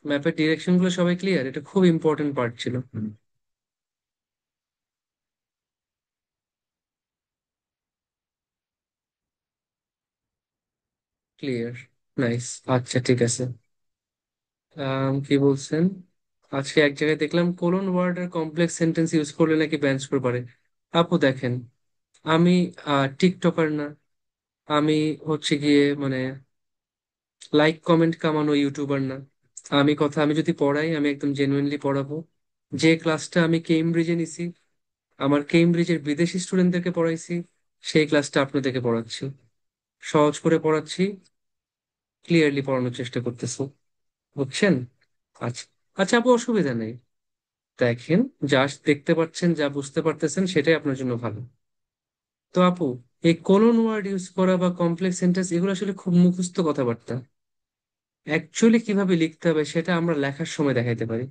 [SPEAKER 1] ম্যাপের ডিরেকশন গুলো সবাই ক্লিয়ার? এটা খুব ইম্পর্টেন্ট পার্ট ছিল। Clear, nice. আচ্ছা ঠিক আছে। কি বলছেন? আজকে এক জায়গায় দেখলাম কোলন ওয়ার্ড আর কমপ্লেক্স সেন্টেন্স ইউজ করলে নাকি ব্যান স্কোর পারে। আপু দেখেন, আমি টিকটকার না, আমি হচ্ছে গিয়ে মানে লাইক কমেন্ট কামানো ইউটিউবার না। আমি যদি পড়াই, আমি একদম জেনুইনলি পড়াবো। যে ক্লাসটা আমি কেমব্রিজে নিছি, আমার কেমব্রিজের বিদেশি স্টুডেন্টদেরকে পড়াইছি, সেই ক্লাসটা আপনাদেরকে পড়াচ্ছি। সহজ করে পড়াচ্ছি, ক্লিয়ারলি পড়ানোর চেষ্টা করতেছি, বুঝছেন? আচ্ছা। আচ্ছা আপু, অসুবিধা নেই। দেখেন, যা দেখতে পাচ্ছেন, যা বুঝতে পারতেছেন, সেটাই আপনার জন্য ভালো। তো আপু, এই কোলন ওয়ার্ড ইউজ করা বা কমপ্লেক্স সেন্টেন্স এগুলো আসলে খুব মুখস্থ কথাবার্তা। অ্যাকচুয়ালি কিভাবে লিখতে হবে সেটা আমরা লেখার সময় দেখাইতে পারি।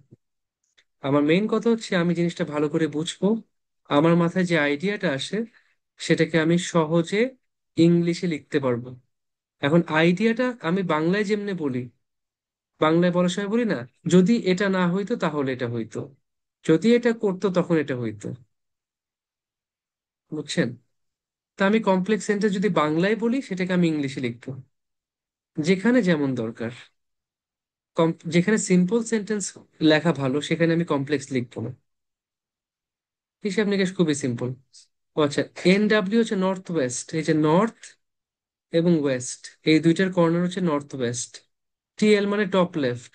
[SPEAKER 1] আমার মেইন কথা হচ্ছে আমি জিনিসটা ভালো করে বুঝবো, আমার মাথায় যে আইডিয়াটা আসে সেটাকে আমি সহজে ইংলিশে লিখতে পারবো। এখন আইডিয়াটা আমি বাংলায় যেমনে বলি, বাংলায় বলার সময় বলি না, যদি এটা না হইতো তাহলে এটা হইতো, যদি এটা করতো তখন এটা হইতো, বুঝছেন? তা আমি কমপ্লেক্স সেন্টেন্স যদি বাংলায় বলি সেটাকে আমি ইংলিশে লিখবো, যেখানে যেমন দরকার। যেখানে সিম্পল সেন্টেন্স লেখা ভালো সেখানে আমি কমপ্লেক্স লিখবো না। হিসাব নিকেশ খুবই সিম্পল। ও আচ্ছা, NW হচ্ছে নর্থ ওয়েস্ট, এই যে নর্থ এবং ওয়েস্ট, এই দুইটার কর্নার হচ্ছে নর্থ ওয়েস্ট। TL মানে টপ লেফট,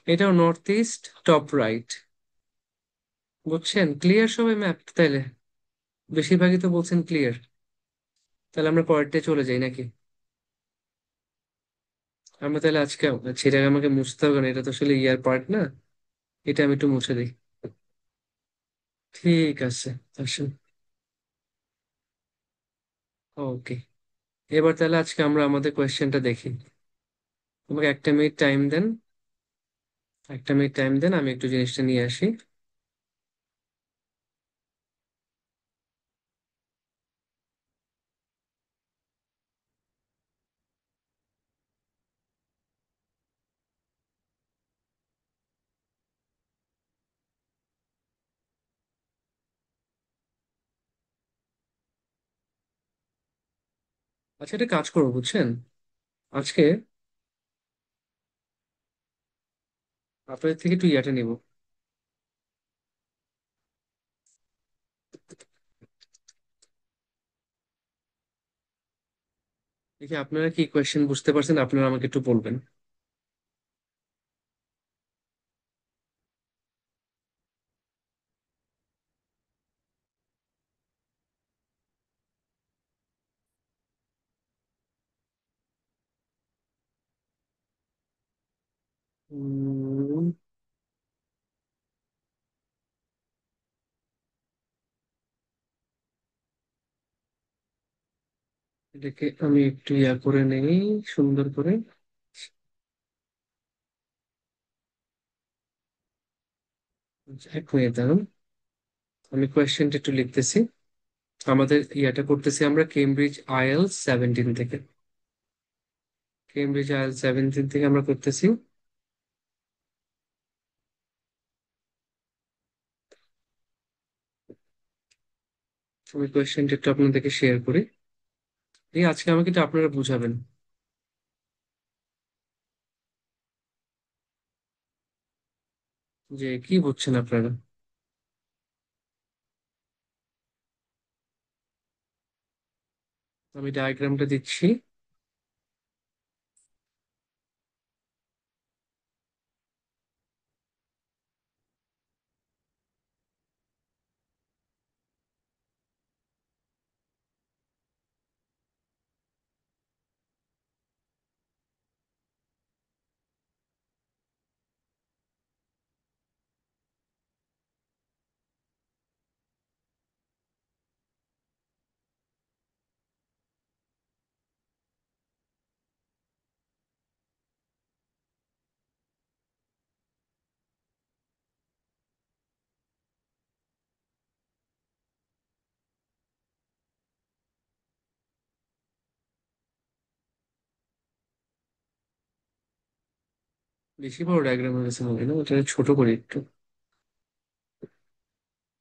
[SPEAKER 1] এটাও নর্থ ইস্ট টপ রাইট। বুঝছেন? ক্লিয়ার সবাই ম্যাপ তাইলে? বেশিরভাগই তো বলছেন ক্লিয়ার। তাহলে আমরা পরেরটায় চলে যাই নাকি? আমরা তাহলে আজকে, সেটাকে আমাকে মুছতে হবে না, এটা তো আসলে ইয়ার পার্ট না। এটা আমি একটু মুছে দিই। ঠিক আছে, আসুন। ওকে, এবার তাহলে আজকে আমরা আমাদের কোয়েশ্চেনটা দেখি। আমাকে একটা মিনিট টাইম দেন, একটা মিনিট টাইম দেন, আমি একটু জিনিসটা নিয়ে আসি। আচ্ছা, এটা কাজ করবো বুঝছেন, আজকে আপনাদের থেকে একটু ইয়াটা নিব। দেখি আপনারা কি কোয়েশ্চেন বুঝতে পারছেন, আপনারা আমাকে একটু বলবেন। উম, এটাকে আমি একটু ইয়া করে নেই, সুন্দর করে। এক মিনিট দাঁড়ান, আমি কোয়েশ্চেনটা একটু লিখতেছি। আমাদের ইয়াটা করতেছি আমরা কেমব্রিজ IELTS 17 থেকে। কেমব্রিজ IELTS 17 থেকে আমরা করতেছি। আমি কোয়েশ্চেনটা একটু আপনাদেরকে শেয়ার করি। এই আজকে আমাকে একটু আপনারা বুঝাবেন যে কি বুঝছেন আপনারা। আমি ডায়াগ্রামটা দিচ্ছি। বেশি বড় ডায়াগ্রাম হয়ে গেছে মনে হয় না, ওটা ছোট করি একটু।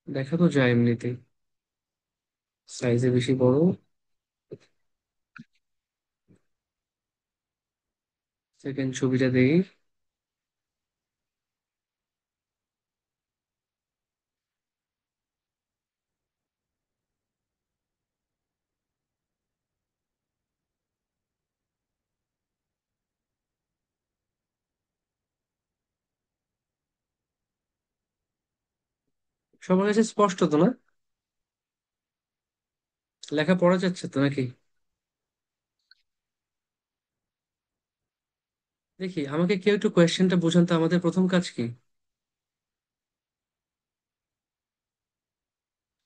[SPEAKER 1] দেখা তো যায় এমনিতেই, সাইজে বেশি বড়। সেকেন্ড ছবিটা দেখি। সবার কাছে স্পষ্ট তো না? লেখা পড়া যাচ্ছে তো নাকি? দেখি, আমাকে কেউ একটু কোয়েশ্চেনটা বোঝান তো, আমাদের প্রথম কাজ কি?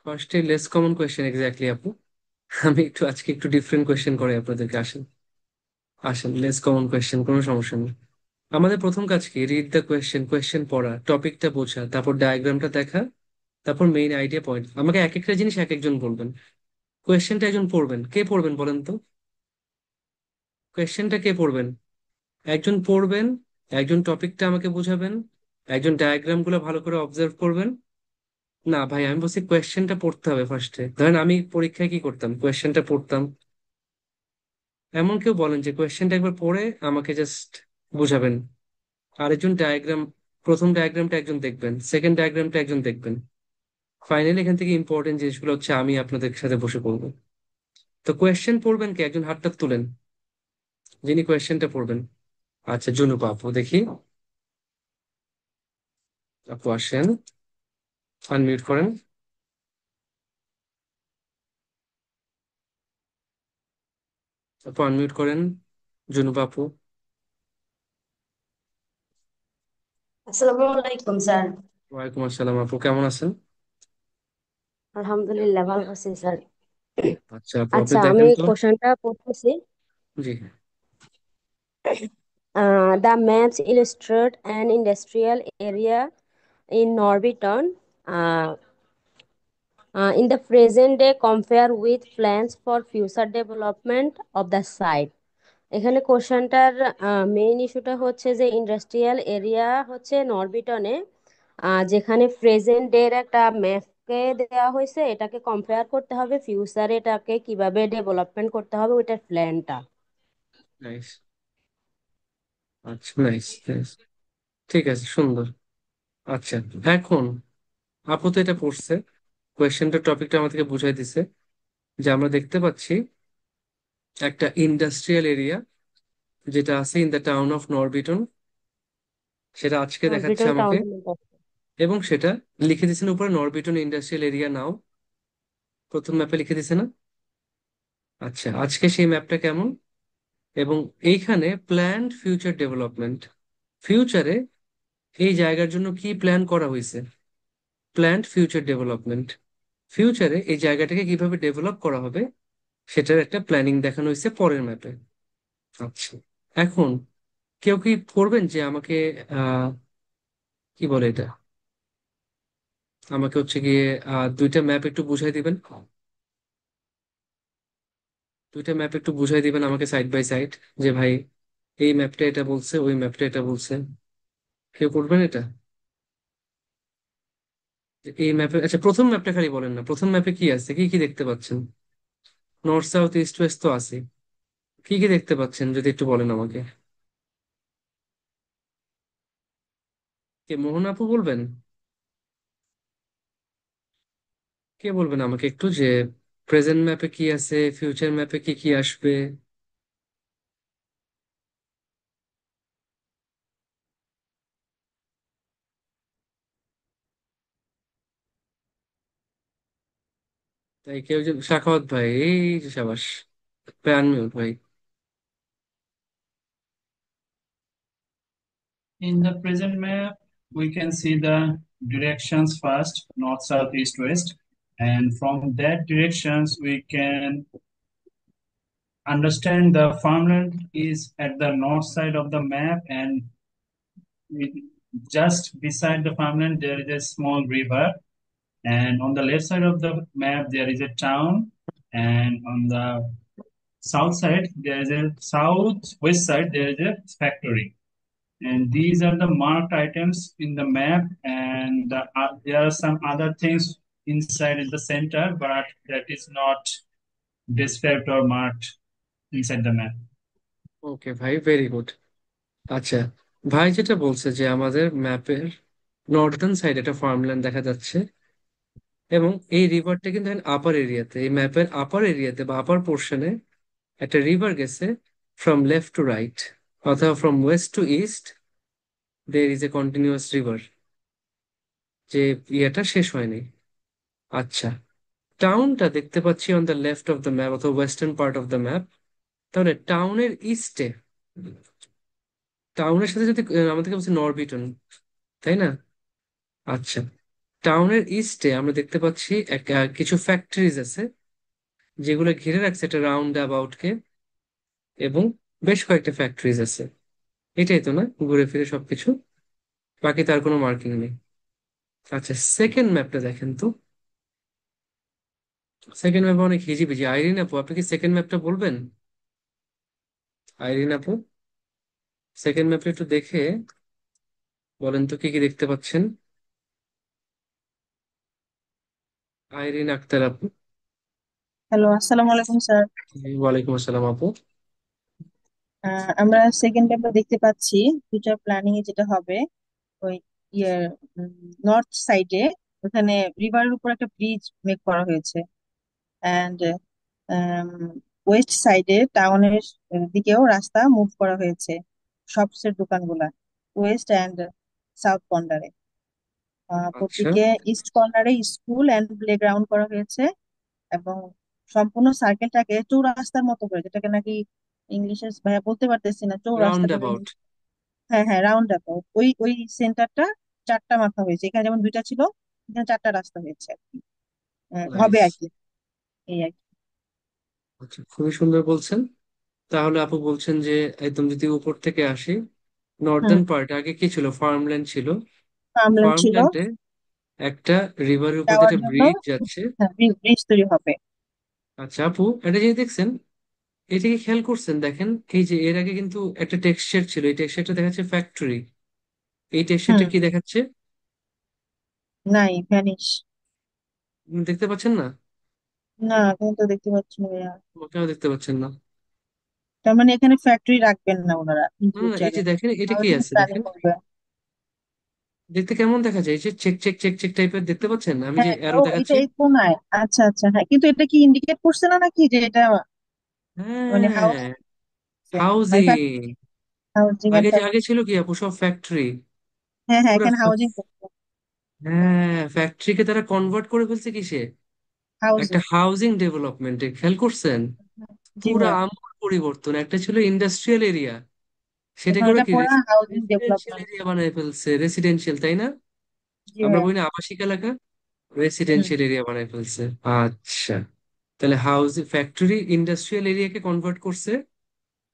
[SPEAKER 1] ফার্স্টে লেস কমন কোয়েশ্চেন, এক্স্যাক্টলি আপু। আমি একটু আজকে একটু ডিফারেন্ট কোয়েশ্চেন করে আপনাদেরকে, আসেন। আসেন, লেস কমন কোয়েশ্চেন, কোনো সমস্যা নেই। আমাদের প্রথম কাজ কি? রিড দ্য কোয়েশ্চেন, কোয়েশ্চেন পড়া, টপিকটা বোঝা, তারপর ডায়াগ্রামটা দেখা, তারপর মেইন আইডিয়া পয়েন্ট। আমাকে এক একটা জিনিস এক একজন বলবেন। কোয়েশ্চেনটা একজন পড়বেন, কে পড়বেন বলেন তো? কোয়েশ্চেনটা কে পড়বেন? একজন পড়বেন, একজন টপিকটা আমাকে বুঝাবেন, একজন ডায়াগ্রাম গুলো ভালো করে অবজার্ভ করবেন। না ভাই, আমি বলছি কোয়েশ্চেনটা পড়তে হবে ফার্স্টে। ধরেন আমি পরীক্ষায় কি করতাম, কোয়েশ্চেনটা পড়তাম। এমন কেউ বলেন যে কোয়েশ্চেনটা একবার পড়ে আমাকে জাস্ট বুঝাবেন। আরেকজন ডায়াগ্রাম, প্রথম ডায়াগ্রামটা একজন দেখবেন, সেকেন্ড ডায়াগ্রামটা একজন দেখবেন। ফাইনালি এখান থেকে ইম্পর্টেন্ট জিনিসগুলো হচ্ছে আমি আপনাদের সাথে বসে পড়বো। তো কোয়েশ্চেন পড়বেন কে? একজন হাতটা তুলেন, যিনি কোয়েশ্চেনটা পড়বেন। আচ্ছা, জুনুপা আপু, দেখি। আপু আসেন, আনমিউট করেন। আপু আনমিউট করেন, জুনুপা আপু।
[SPEAKER 2] আসসালামু আলাইকুম স্যার।
[SPEAKER 1] ওয়ালাইকুম আসসালাম আপু, কেমন আছেন?
[SPEAKER 2] আলহামদুলিল্লাহ ভালো আছি স্যার।
[SPEAKER 1] আচ্ছা আপু, আপনি
[SPEAKER 2] আচ্ছা, আমি
[SPEAKER 1] দেখেন তো।
[SPEAKER 2] কোশ্চেনটা পড়তেছি।
[SPEAKER 1] জি।
[SPEAKER 2] The maps illustrate an industrial area in Norbiton. Uh, in the present day, compare with plans for future development of the site. এখানে কোশ্চেনটার মেইন ইস্যুটা হচ্ছে যে ইন্ডাস্ট্রিয়াল এরিয়া হচ্ছে নরবিটনে, যেখানে প্রেজেন্ট ডে এর একটা ম্যাপকে দেওয়া হয়েছে, এটাকে কম্পেয়ার করতে হবে ফিউচারে এটাকে কিভাবে ডেভেলপমেন্ট করতে হবে ওইটার প্ল্যানটা।
[SPEAKER 1] নাইস। আচ্ছা, নাইস নাইস। ঠিক আছে, সুন্দর। আচ্ছা, এখন আপু তো এটা পড়ছে, কোয়েশ্চেনটা টপিকটা আমাদেরকে বুঝাই দিছে যে আমরা দেখতে পাচ্ছি একটা ইন্ডাস্ট্রিয়াল এরিয়া যেটা আছে ইন দ্য টাউন অফ নরবিটন, সেটা আজকে দেখাচ্ছে
[SPEAKER 2] নরবিটন
[SPEAKER 1] আমাকে।
[SPEAKER 2] টাউন।
[SPEAKER 1] এবং সেটা লিখে দিয়েছেন উপরে, নরবিটন ইন্ডাস্ট্রিয়াল এরিয়া নাও। প্রথম ম্যাপে লিখে দিছে না? আচ্ছা, আজকে সেই ম্যাপটা কেমন? এবং এইখানে প্ল্যান্ড ফিউচার ডেভেলপমেন্ট, ফিউচারে এই জায়গার জন্য কি প্ল্যান করা হয়েছে, প্ল্যান্ড ফিউচার ডেভেলপমেন্ট। ফিউচারে এই জায়গাটাকে কিভাবে ডেভেলপ করা হবে সেটার একটা প্ল্যানিং দেখানো হয়েছে পরের ম্যাপে। আচ্ছা, এখন কেউ কি করবেন যে আমাকে আহ কি বলে এটা, আমাকে হচ্ছে গিয়ে দুইটা ম্যাপ একটু বুঝাই দিবেন। দুইটা ম্যাপ একটু বুঝাই দিবেন আমাকে সাইড বাই সাইড, যে ভাই এই ম্যাপটা এটা বলছে, ওই ম্যাপটা এটা বলছে। কেউ করবেন এটা? যে এই ম্যাপে, আচ্ছা প্রথম ম্যাপটা খালি বলেন না, প্রথম ম্যাপে কি আছে, কি কি দেখতে পাচ্ছেন? নর্থ সাউথ ইস্ট ওয়েস্ট তো আছে, কি কি দেখতে পাচ্ছেন যদি একটু বলেন আমাকে। কে, মোহন আপু বলবেন? কে বলবেন আমাকে একটু যে প্রেজেন্ট ম্যাপে কি আছে, ফিউচার ম্যাপে কি কি আসবে? তাই কেউ যে, সাখাওয়াত ভাই, এই যে সাবাস, আনমিউট ভাই।
[SPEAKER 3] In the present map, we can see the directions first, north, south, east, west. And from that directions, we can understand the farmland is at the north side of the map, and just beside the farmland, there is a small river. And on the left side of the map, there is a town. And on the south side, there is a southwest side, there is a factory. And these are the marked items in the map, and there are some other things inside in the center, but that is not described or marked inside the map.
[SPEAKER 1] ওকে ভাই, very good. আচ্ছা, ভাই যেটা বলছে যে আমাদের ম্যাপের Northern side একটা farmland দেখা যাচ্ছে, এবং এই রিভারটা কিন্তু আপার এরিয়াতে, এই ম্যাপের আপার এরিয়াতে বা আপার পোর্শনে একটা রিভার গেছে ফ্রম লেফট টু রাইট, অথবা from west to east. There is a continuous river, যে ইয়েটা শেষ হয়নি। আচ্ছা, টাউনটা দেখতে পাচ্ছি on the left of the map অথবা western part of the map. তাহলে টাউনের ইস্টে, টাউনের সাথে যদি আমাদেরকে বলছে নরবিটন, তাই না? আচ্ছা, টাউনের ইস্টে আমরা দেখতে পাচ্ছি কিছু ফ্যাক্টরিজ আছে যেগুলো ঘিরে রাখছে একটা রাউন্ড অ্যাবাউটকে, এবং বেশ কয়েকটা ফ্যাক্টরিজ আছে। এটাই তো না ঘুরে ফিরে সবকিছু? বাকি তার কোনো মার্কিং নেই। আচ্ছা, সেকেন্ড ম্যাপটা দেখেন তো। সেকেন্ড ম্যাপে অনেক হিজিবিজি। আইরিন আপু, আপনি কি সেকেন্ড ম্যাপটা বলবেন? আইরিন আপু, সেকেন্ড ম্যাপটা একটু দেখে বলেন তো কি কি দেখতে পাচ্ছেন। আইরিন আক্তার আপু।
[SPEAKER 4] হ্যালো, আসসালামু আলাইকুম স্যার।
[SPEAKER 1] ওয়ালাইকুম আসসালাম আপু।
[SPEAKER 4] আমরা সেকেন্ড পেপার দেখতে পাচ্ছি ফিউচার প্ল্যানিং এ যেটা হবে ওই ইয়ে নর্থ সাইডে, ওখানে রিভারের উপর একটা ব্রিজ মেক করা হয়েছে। অ্যান্ড ওয়েস্ট সাইডে টাউনের দিকেও রাস্তা মুভ করা হয়েছে শপসের দোকানগুলা, ওয়েস্ট অ্যান্ড সাউথ কর্নারে।
[SPEAKER 1] আচ্ছা,
[SPEAKER 4] পরদিকে ইস্ট কর্নারে স্কুল অ্যান্ড প্লে গ্রাউন্ড করা হয়েছে, এবং সম্পূর্ণ সার্কেলটাকে চৌরাস্তার মতো করে, যেটাকে নাকি ইংলিশে ভাইয়া বলতে পারতেছি না, চৌরাস্তা
[SPEAKER 1] রাউন্ড
[SPEAKER 4] বলে।
[SPEAKER 1] অ্যাবাউট।
[SPEAKER 4] হ্যাঁ হ্যাঁ, রাউন্ড অ্যাবাউট। ওই সেন্টারটা চারটা মাথা হয়েছে, এখানে যেমন দুইটা ছিল, এখানে চারটা রাস্তা হয়েছে আর কি। হবে
[SPEAKER 1] নাইস।
[SPEAKER 4] আর কি, এই আর কি।
[SPEAKER 1] আচ্ছা, খুবই সুন্দর বলছেন। তাহলে আপু বলছেন যে একদম যদি উপর থেকে আসি,
[SPEAKER 4] হুম,
[SPEAKER 1] নর্দার্ন পার্ট আগে কি ছিল? ফার্মল্যান্ড ছিল।
[SPEAKER 4] ফার্মল্যান্ড ছিল,
[SPEAKER 1] ফার্মল্যান্ডে একটা রিভারের উপর দিয়ে
[SPEAKER 4] যাওয়ার
[SPEAKER 1] একটা
[SPEAKER 4] জন্য
[SPEAKER 1] ব্রিজ যাচ্ছে।
[SPEAKER 4] ব্রিজ তৈরি হবে।
[SPEAKER 1] আচ্ছা আপু, এটা যে দেখছেন, এটা কি খেয়াল করছেন? দেখেন, এই যে এর আগে কিন্তু একটা টেক্সচার ছিল, এই টেক্সচারটা দেখাচ্ছে ফ্যাক্টরি। এই টেক্সচারটা
[SPEAKER 4] হুম,
[SPEAKER 1] কি দেখাচ্ছে?
[SPEAKER 4] নাই, ভ্যানিশ।
[SPEAKER 1] দেখতে পাচ্ছেন না?
[SPEAKER 4] না, তুমি তো দেখতে পাচ্ছি না ভাইয়া।
[SPEAKER 1] কেন দেখতে পাচ্ছেন না?
[SPEAKER 4] তার মানে এখানে ফ্যাক্টরি রাখবেন না ওনারা ইন
[SPEAKER 1] না না, এই
[SPEAKER 4] ফিউচারে,
[SPEAKER 1] যে দেখেন, এটা কি
[SPEAKER 4] হাউজিং
[SPEAKER 1] আছে
[SPEAKER 4] প্ল্যানিং
[SPEAKER 1] দেখেন।
[SPEAKER 4] করবে।
[SPEAKER 1] দেখতে কেমন দেখা যায়? এই যে চেক চেক চেক চেক টাইপের দেখতে পাচ্ছেন? আমি যে
[SPEAKER 4] হ্যাঁ,
[SPEAKER 1] অ্যারো
[SPEAKER 4] ও এটা
[SPEAKER 1] দেখাচ্ছি।
[SPEAKER 4] এই কোনায়। আচ্ছা আচ্ছা, হ্যাঁ, কিন্তু এটা কি ইন্ডিকেট করছে না নাকি যে এটা মানে হাউস,
[SPEAKER 1] হ্যাঁ,
[SPEAKER 4] মানে
[SPEAKER 1] হাউজিং।
[SPEAKER 4] হাউজিং এন্ড
[SPEAKER 1] আগে ছিল কি আপু? সব ফ্যাক্টরি।
[SPEAKER 4] হ্যাঁ হ্যাঁ,
[SPEAKER 1] পুরা
[SPEAKER 4] এখানে হাউজিং করছে।
[SPEAKER 1] হ্যাঁ, ফ্যাক্টরিকে তারা কনভার্ট করে ফেলছে কিসে? একটা
[SPEAKER 4] হাউজিং।
[SPEAKER 1] হাউজিং ডেভেলপমেন্টে। খেয়াল করছেন?
[SPEAKER 4] জি
[SPEAKER 1] পুরা
[SPEAKER 4] ভাইয়া,
[SPEAKER 1] আমূল পরিবর্তন। একটা ছিল ইন্ডাস্ট্রিয়াল এরিয়া, সেটা
[SPEAKER 4] এখন
[SPEAKER 1] করে
[SPEAKER 4] এটা
[SPEAKER 1] কি
[SPEAKER 4] পুরো হাউজিং
[SPEAKER 1] রেসিডেন্সিয়াল
[SPEAKER 4] ডেভেলপমেন্ট।
[SPEAKER 1] এরিয়া বানায় ফেলছে। রেসিডেন্সিয়াল, তাই না?
[SPEAKER 4] জি
[SPEAKER 1] আমরা
[SPEAKER 4] ভাইয়া।
[SPEAKER 1] বলি না আবাসিক এলাকা,
[SPEAKER 4] হুম,
[SPEAKER 1] রেসিডেন্সিয়াল এরিয়া বানায় ফেলছে। আচ্ছা, তাহলে ফ্যাক্টরি ইন্ডাস্ট্রিয়াল এরিয়াকে কনভার্ট করছে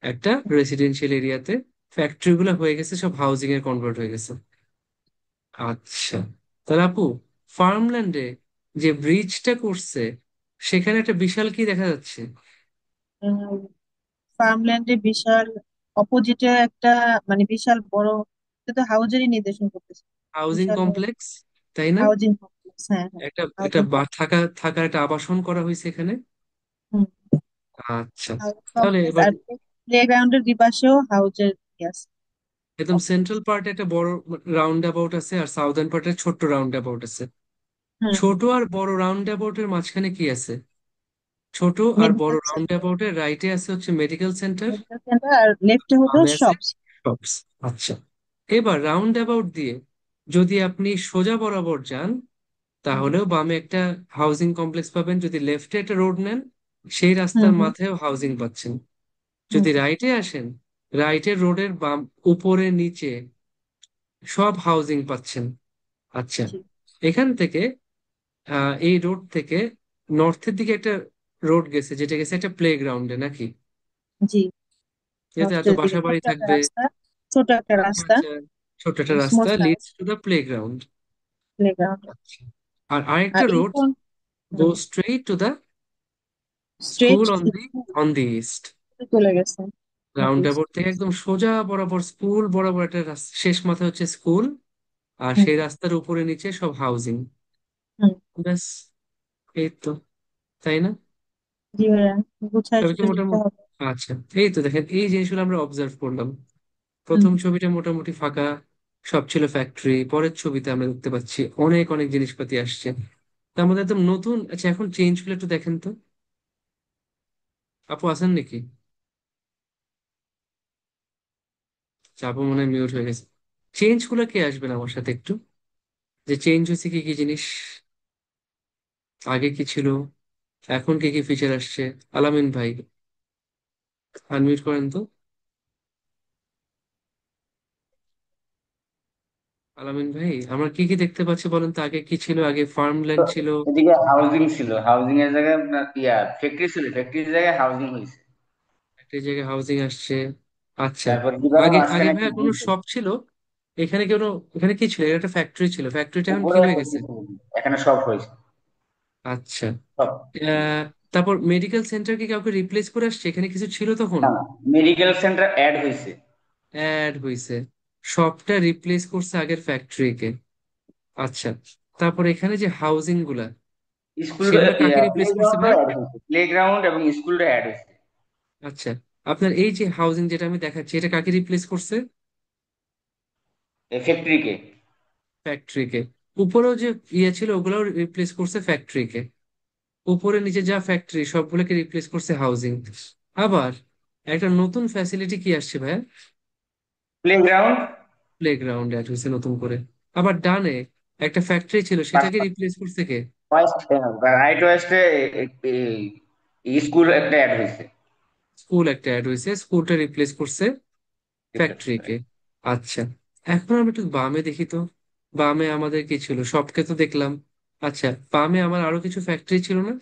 [SPEAKER 1] একটা রেসিডেন্সিয়াল এরিয়াতে। ফ্যাক্টরি গুলো হয়ে গেছে সব হাউজিং এর কনভার্ট হয়ে গেছে। আচ্ছা, তাহলে আপু, ফার্মল্যান্ডে যে ব্রিজটা করছে, সেখানে একটা বিশাল কি দেখা যাচ্ছে?
[SPEAKER 4] ফার্মল্যান্ডে বিশাল অপোজিটে একটা, মানে বিশাল বড়, এটা তো হাউজেরই নির্দেশন করতেছে।
[SPEAKER 1] হাউজিং
[SPEAKER 4] বিশাল বড়
[SPEAKER 1] কমপ্লেক্স, তাই না?
[SPEAKER 4] হাউজিং কমপ্লেক্স, হ্যাঁ হ্যাঁ,
[SPEAKER 1] একটা একটা
[SPEAKER 4] হাউজিং
[SPEAKER 1] থাকার একটা আবাসন করা হয়েছে এখানে। আচ্ছা, তাহলে
[SPEAKER 4] কমপ্লেক্স।
[SPEAKER 1] এবার
[SPEAKER 4] আর প্লে গ্রাউন্ডের দুই পাশেও হাউজের আছে।
[SPEAKER 1] একদম সেন্ট্রাল পার্টে একটা বড় রাউন্ড অ্যাবাউট আছে, আর সাউদার্ন পার্টে ছোট্ট রাউন্ড অ্যাবাউট আছে।
[SPEAKER 4] হুম,
[SPEAKER 1] ছোট আর বড় রাউন্ড অ্যাবাউটের মাঝখানে কি আছে? ছোট আর বড়
[SPEAKER 4] মেডিকেল
[SPEAKER 1] রাউন্ড
[SPEAKER 4] সেন্টার।
[SPEAKER 1] অ্যাবাউটের রাইটে আছে হচ্ছে মেডিকেল সেন্টার,
[SPEAKER 4] মেডিকেল সেন্টার আর লেফটে হলো
[SPEAKER 1] বামে আছে
[SPEAKER 4] শপস।
[SPEAKER 1] শপস। আচ্ছা, এবার রাউন্ড অ্যাবাউট দিয়ে যদি আপনি সোজা বরাবর যান, তাহলেও বামে একটা হাউজিং কমপ্লেক্স পাবেন। যদি লেফটে একটা রোড নেন, সেই
[SPEAKER 4] হুম
[SPEAKER 1] রাস্তার
[SPEAKER 4] হুম
[SPEAKER 1] মাথায়ও হাউজিং পাচ্ছেন।
[SPEAKER 4] হুম,
[SPEAKER 1] যদি রাইটে আসেন, রাইটের রোডের বাম উপরে নিচে সব হাউজিং পাচ্ছেন। আচ্ছা,
[SPEAKER 4] জি
[SPEAKER 1] এখান থেকে এই রোড থেকে নর্থের দিকে একটা রোড গেছে, যেটা গেছে একটা প্লে গ্রাউন্ডে, নাকি?
[SPEAKER 4] জি।
[SPEAKER 1] যেহেতু এত
[SPEAKER 4] নর্থের দিকে
[SPEAKER 1] বাসা বাড়ি
[SPEAKER 4] ছোট্ট একটা
[SPEAKER 1] থাকবে।
[SPEAKER 4] রাস্তা, ছোট একটা রাস্তা,
[SPEAKER 1] আচ্ছা, ছোট্ট একটা
[SPEAKER 4] স্মুথ
[SPEAKER 1] রাস্তা
[SPEAKER 4] রাস্তা,
[SPEAKER 1] Leeds to the play ground.
[SPEAKER 4] Playground.
[SPEAKER 1] আচ্ছা, আর আরেকটা
[SPEAKER 4] আর এই
[SPEAKER 1] রোড
[SPEAKER 4] কোন
[SPEAKER 1] go straight to the
[SPEAKER 4] straight
[SPEAKER 1] school on the east.
[SPEAKER 4] চলে গেছে।
[SPEAKER 1] রাউন্ড অ্যাবাউট থেকে একদম সোজা বরাবর স্কুল বরাবর একটা শেষ মাথায় হচ্ছে স্কুল, আর
[SPEAKER 4] হুম
[SPEAKER 1] সেই রাস্তার উপরে নিচে সব হাউজিং।
[SPEAKER 4] হুম।
[SPEAKER 1] ব্যাস, এই তো, তাই না?
[SPEAKER 4] জি ভাইয়া, গুছায়
[SPEAKER 1] তবে কি
[SPEAKER 4] সেটা লিখতে
[SPEAKER 1] মোটামুটি,
[SPEAKER 4] হবে।
[SPEAKER 1] আচ্ছা, এই তো দেখেন এই জিনিসগুলো আমরা অবজার্ভ করলাম।
[SPEAKER 4] হুম
[SPEAKER 1] প্রথম ছবিটা মোটামুটি ফাঁকা, সব ছিল ফ্যাক্টরি। পরের ছবিতে আমরা দেখতে পাচ্ছি অনেক অনেক জিনিসপাতি আসছে, তার মধ্যে একদম নতুন। আচ্ছা, এখন চেঞ্জ গুলো একটু দেখেন তো, আপু আছেন নাকি? আচ্ছা, আপু মনে হয় মিউট হয়ে গেছে। চেঞ্জ গুলো কে আসবেন আমার সাথে একটু, যে চেঞ্জ হয়েছে কি কি জিনিস, আগে কি ছিল, এখন কি কি ফিচার আসছে। আলামিন ভাই, আনমিউট করেন তো। আলামিন ভাই, আমরা কি কি দেখতে পাচ্ছি বলেন তো? আগে কি ছিল? আগে
[SPEAKER 5] তো
[SPEAKER 1] ফার্মল্যান্ড ছিল,
[SPEAKER 5] এদিকে হাউজিং ছিল, হাউজিং এর জায়গায় আপনার ফ্যাক্টরি ছিল, ফ্যাক্টরির জায়গায় হাউজিং হয়েছে।
[SPEAKER 1] একটা জায়গায় হাউজিং আসছে। আচ্ছা,
[SPEAKER 5] তারপর দিবারও
[SPEAKER 1] আগে আগে
[SPEAKER 5] মাঝখানে একটা
[SPEAKER 1] ভাইয়া কোনো
[SPEAKER 5] ব্রিজ।
[SPEAKER 1] শপ ছিল? এখানে কোনো, এখানে কি ছিল? এটা একটা ফ্যাক্টরি ছিল, ফ্যাক্টরিটা এখন কি
[SPEAKER 5] উপরে
[SPEAKER 1] হয়ে
[SPEAKER 5] একটা
[SPEAKER 1] গেছে?
[SPEAKER 5] ব্রিজ হয়েছে, এখানে সব হয়েছে।
[SPEAKER 1] আচ্ছা,
[SPEAKER 5] সব।
[SPEAKER 1] তারপর মেডিকেল সেন্টার কি কাউকে রিপ্লেস করে আসছে? এখানে কিছু ছিল তখন?
[SPEAKER 5] না, মেডিকেল সেন্টার অ্যাড হয়েছে।
[SPEAKER 1] অ্যাড হয়েছে, সবটা রিপ্লেস করছে আগের ফ্যাক্টরিকে। আচ্ছা, তারপর এখানে যে হাউজিং গুলা,
[SPEAKER 5] স্কুল,
[SPEAKER 1] সেগুলা কাকে
[SPEAKER 5] প্লে
[SPEAKER 1] রিপ্লেস করছে
[SPEAKER 5] গ্রাউন্ডও
[SPEAKER 1] ভাইয়া?
[SPEAKER 5] অ্যাড হয়েছে, প্লে গ্রাউন্ড এবং স্কুলটা অ্যাড হয়েছে।
[SPEAKER 1] আচ্ছা, আপনার এই যে হাউজিং যেটা আমি দেখাচ্ছি, এটা কাকে রিপ্লেস করছে?
[SPEAKER 5] এই ফ্যাক্টরিকে।
[SPEAKER 1] ফ্যাক্টরিকে। উপরেও যে ইয়ে ছিল ওগুলাও রিপ্লেস করছে ফ্যাক্টরিকে। উপরে নিচে যা ফ্যাক্টরি সবগুলোকে রিপ্লেস করছে হাউজিং। আবার একটা নতুন ফ্যাসিলিটি কি আসছে ভাইয়া?
[SPEAKER 5] Play ground.
[SPEAKER 1] Play ground add হয়েছে নতুন করে। আবার ডানে একটা ফ্যাক্টরি ছিল, সেটাকে রিপ্লেস করছে কে?
[SPEAKER 5] রাইট ওয়েস্টে স্কুল একটা অ্যাড হয়েছে।
[SPEAKER 1] স্কুল একটা অ্যাড হয়েছে, স্কুলটা রিপ্লেস করছে ফ্যাক্টরিকে। আচ্ছা, এখন আমি একটু বামে দেখি তো। বামে আমাদের কি ছিল? সবকে তো দেখলাম। আচ্ছা, বামে আমার আরো কিছু ফ্যাক্টরি ছিল না?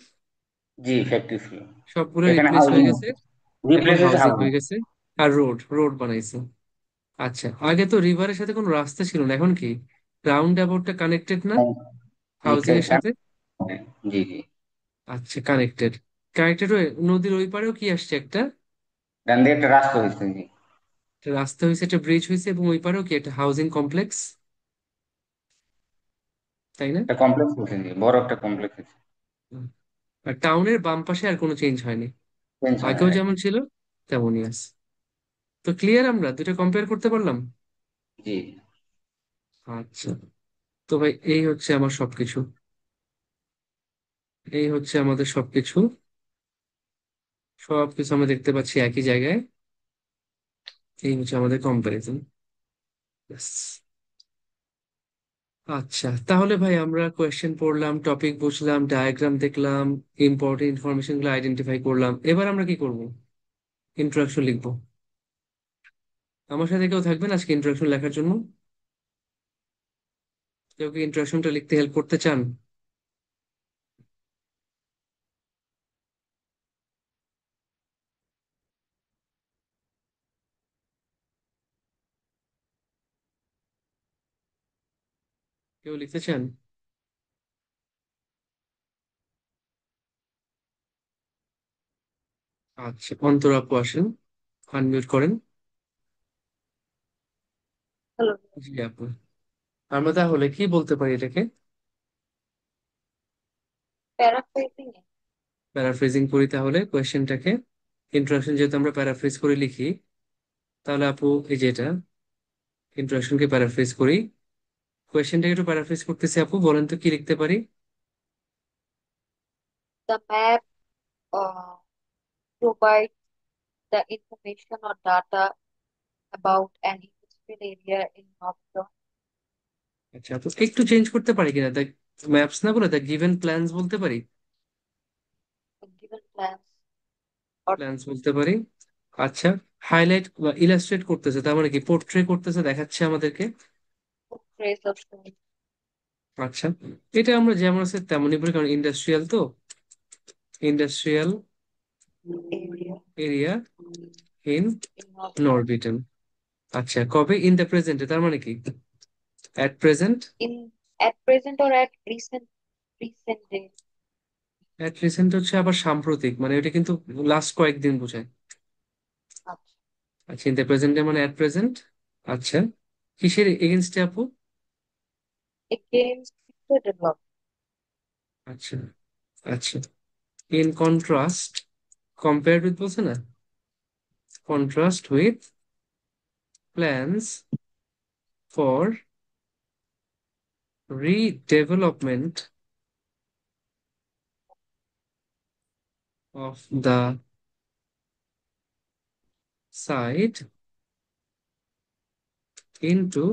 [SPEAKER 5] জি, ফ্যাক্টরি ছিল।
[SPEAKER 1] সবগুলো
[SPEAKER 5] এখানে
[SPEAKER 1] রিপ্লেস হয়ে
[SPEAKER 5] হাউজিং
[SPEAKER 1] গেছে, এখন
[SPEAKER 5] রিপ্লেস হয়েছে
[SPEAKER 1] হাউজিং
[SPEAKER 5] হাউজিং।
[SPEAKER 1] হয়ে গেছে। আর রোড রোড বানাইছে। আচ্ছা, আগে তো রিভারের সাথে কোনো রাস্তা ছিল না, এখন কি রাউন্ড অ্যাবাউটটা কানেক্টেড না
[SPEAKER 5] জি
[SPEAKER 1] হাউজিং এর সাথে?
[SPEAKER 5] জি জি।
[SPEAKER 1] আচ্ছা, কানেক্টেড। কানেক্টেড হয়ে নদীর ওই পারেও কি আসছে? একটা
[SPEAKER 5] ডান দিকে একটা রাস্তা হয়েছে, জি।
[SPEAKER 1] একটা রাস্তা হয়েছে, একটা ব্রিজ হয়েছে, এবং ওই পারেও কি একটা হাউজিং কমপ্লেক্স, তাই না?
[SPEAKER 5] একটা কমপ্লেক্স হয়েছে, জি, বড় একটা কমপ্লেক্স হয়েছে।
[SPEAKER 1] হুম। আর টাউনের বাম পাশে আর কোনো চেঞ্জ হয়নি,
[SPEAKER 5] চেঞ্জ হয় না,
[SPEAKER 1] আগেও
[SPEAKER 5] right?
[SPEAKER 1] যেমন ছিল তেমনই আছে। তো ক্লিয়ার, আমরা দুটো কম্পেয়ার করতে পারলাম।
[SPEAKER 5] জি।
[SPEAKER 1] আচ্ছা, তো ভাই এই হচ্ছে আমার সবকিছু, এই হচ্ছে আমাদের সবকিছু, সবকিছু আমরা দেখতে পাচ্ছি একই জায়গায়। এই হচ্ছে আমাদের কম্পারিজন। আচ্ছা, তাহলে ভাই আমরা কোয়েশ্চেন পড়লাম, টপিক বুঝলাম, ডায়াগ্রাম দেখলাম, ইম্পর্টেন্ট ইনফরমেশন গুলো আইডেন্টিফাই করলাম। এবার আমরা কি করব? ইন্ট্রোডাকশন লিখবো। আমার সাথে কেউ থাকবেন আজকে ইন্ট্রোডাকশন লেখার জন্য? কেউ কি ইন্ট্রোডাকশনটা লিখতে হেল্প করতে চান? কেউ লিখতে চান? আচ্ছা, অন্তর আপু আসেন, আনমিউট করেন।
[SPEAKER 2] হ্যালো।
[SPEAKER 1] জি আপু, আমরা তাহলে কি বলতে পারি এটাকে?
[SPEAKER 2] প্যারাফ্রেজিং।
[SPEAKER 1] প্যারাফ্রেজিং করি তাহলে কোয়েশ্চেনটাকে। ইন্ট্রোডাকশন যেহেতু আমরা প্যারাফ্রেজ করে লিখি, তাহলে আপু এই যে এটা ইন্ট্রোডাকশনকে প্যারাফ্রেজ করি, কোয়েশ্চেনটাকে একটু প্যারাফ্রেজ করতেছি। আপু বলেন তো কি লিখতে পারি?
[SPEAKER 2] The map provides the information or data about an industrial area in North.
[SPEAKER 1] আচ্ছা আপু, একটু চেঞ্জ করতে পারি কিনা? দ্য ম্যাপস না বলে দ্য গিভেন প্ল্যানস বলতে পারি?
[SPEAKER 2] Given plans or
[SPEAKER 1] প্ল্যানস বলতে পারি। আচ্ছা, হাইলাইট বা ইলাস্ট্রেট করতেছে, তার মানে কি পোর্ট্রে করতেছে, দেখাচ্ছে আমাদেরকে।
[SPEAKER 2] trace of showing
[SPEAKER 1] আচ্ছা, এটা আমরা যেমন আছে তেমনই বলি, কারণ ইন্ডাস্ট্রিয়াল তো, industrial
[SPEAKER 2] area
[SPEAKER 1] area in
[SPEAKER 2] in North.
[SPEAKER 1] নরবিটন। আচ্ছা, কবে? ইন দ্য প্রেজেন্টে, তার মানে কি at present.
[SPEAKER 2] In at present or at recent day.
[SPEAKER 1] At recent হচ্ছে আবার সাম্প্রতিক, মানে এটা কিন্তু লাস্ট কয়েকদিন বোঝায়।
[SPEAKER 2] আচ্ছা।
[SPEAKER 1] আচ্ছা, ইন দ্য প্রেজেন্ট ডে মানে অ্যাট প্রেজেন্ট। আচ্ছা, কিসের এগেনস্টে আপু?
[SPEAKER 6] against the development.
[SPEAKER 1] আচ্ছা আচ্ছা, ইন কন্ট্রাস্ট, কম্পেয়ার্ড উইথ বলছে না, contrast with plans for redevelopment of the site into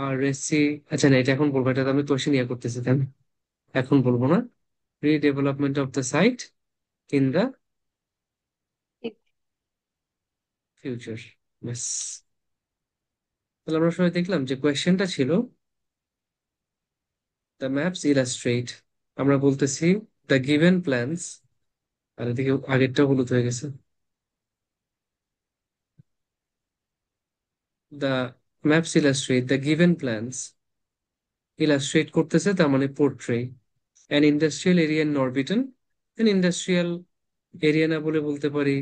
[SPEAKER 1] আর রেসি। আচ্ছা না, এটা এখন বলবো, এটা তো আমি কোশ্চেন ইয়ে করতেছি তাই না? এখন বলবো না, redevelopment of the site in the future. ব্যাস। তাহলে আমরা সবাই দেখলাম যে কোয়েশ্চেনটা ছিল দ্য ম্যাপস ইলাস্ট্রেট, আমরা বলতেছি দ্য গিভেন প্ল্যানস, আর এদিকে আগেরটা হলুদ হয়ে গেছে, the maps illustrate the given plans, illustrate করতেছে তার মানে portray an industrial area in Norbiton, an industrial area না বলে বলতে পারি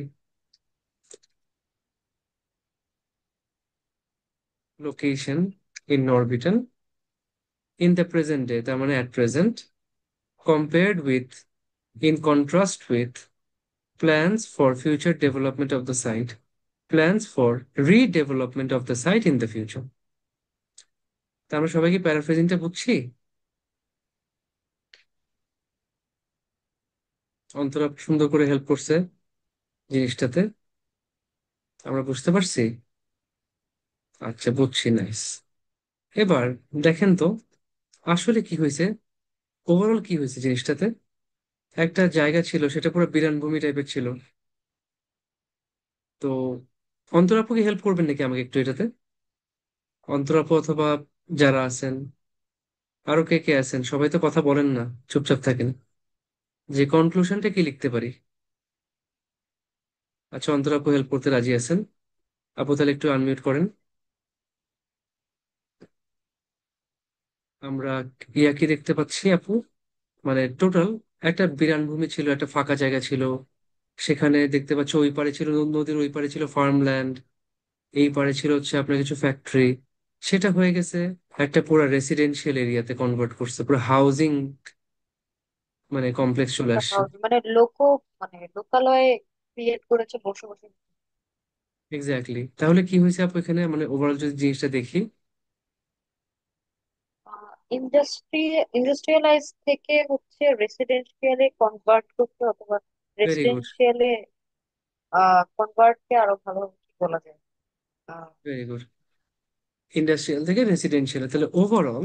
[SPEAKER 1] location in Norbiton, in the present day তার মানে at present, compared with, in contrast with plans for future development of the site, plans for redevelopment of the site in the future। তা আমরা সবাই কি প্যারাফ্রেজিংটা বুঝছি? অন্তরা সুন্দর করে হেল্প করছে জিনিসটাতে, আমরা বুঝতে পারছি। আচ্ছা, বুঝছি, নাইস। এবার দেখেন তো আসলে কি হয়েছে, ওভারঅল কি হয়েছে জিনিসটাতে। একটা জায়গা ছিল, সেটা পুরো বিরানভূমি টাইপের ছিল। তো অন্তরাপু কি হেল্প করবেন নাকি আমাকে একটু এটাতে? অন্তরাপু অথবা যারা আছেন, আরো কে কে আছেন, সবাই তো কথা বলেন না, চুপচাপ থাকেন, যে কনক্লুশনটা কি লিখতে পারি। আচ্ছা, অন্তরা আপু হেল্প করতে রাজি আছেন? আপু তাহলে একটু আনমিউট করেন। আমরা ইয়া কি দেখতে পাচ্ছি আপু, মানে টোটাল একটা বিরান ভূমি ছিল, একটা ফাঁকা জায়গা ছিল, সেখানে দেখতে পাচ্ছি ওই পারে ছিল নদীর, ওই পারে ছিল ফার্মল্যান্ড, এই পারে ছিল হচ্ছে আপনার কিছু ফ্যাক্টরি। সেটা হয়ে গেছে একটা পুরো রেসিডেন্সিয়াল এরিয়াতে কনভার্ট করছে, পুরো হাউজিং মানে কমপ্লেক্স চলে
[SPEAKER 6] একটা
[SPEAKER 1] আসছে।
[SPEAKER 6] house, মানে মানে লোকালয়ে ক্রিয়েট করেছে বসে বসে।
[SPEAKER 1] এক্স্যাক্টলি, তাহলে কি হয়েছে আপু এখানে, মানে ওভারঅল যদি জিনিসটা দেখি।
[SPEAKER 6] ইন্ডাস্ট্রি ইন্ডাস্ট্রিয়ালাইজ থেকে হচ্ছে রেসিডেন্সিয়ালে কনভার্ট করতে, অথবা
[SPEAKER 1] ভেরি গুড,
[SPEAKER 6] রেসিডেন্সিয়ালে কনভার্টকে আরো ভালো কি বলা যায়। Ah,
[SPEAKER 1] very good. ইন্ডাস্ট্রিয়াল থেকে রেসিডেন্সিয়াল, তাহলে overall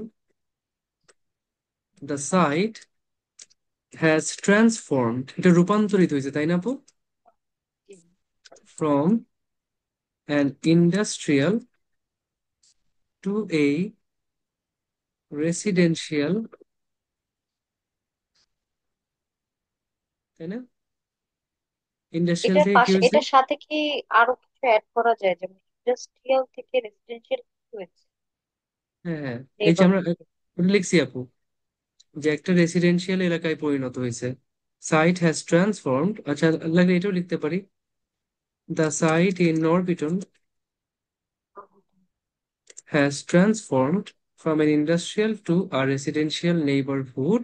[SPEAKER 1] the site has transformed, এটা রূপান্তরিত হয়েছে তাই না আপু, from an industrial to a residential, তাই না? ইন্ডাস্ট্রিয়াল
[SPEAKER 6] এটার
[SPEAKER 1] থেকে কি
[SPEAKER 6] পাশে,
[SPEAKER 1] হয়েছে?
[SPEAKER 6] এটার সাথে কি আরো কিছু অ্যাড করা যায়, যেমন ইন্ডাস্ট্রিয়াল থেকে রেসিডেন্সিয়াল হয়েছে
[SPEAKER 1] হ্যাঁ হ্যাঁ, এই যে আমরা
[SPEAKER 6] নেইবারহুড।
[SPEAKER 1] ওটা লিখছি আপু, যে একটা রেসিডেন্সিয়াল এলাকায় পরিণত হয়েছে, সাইট হ্যাজ ট্রান্সফর্মড। আচ্ছা, লাগলে এটাও লিখতে পারি, the site in Norbiton has transformed from an industrial to a residential neighborhood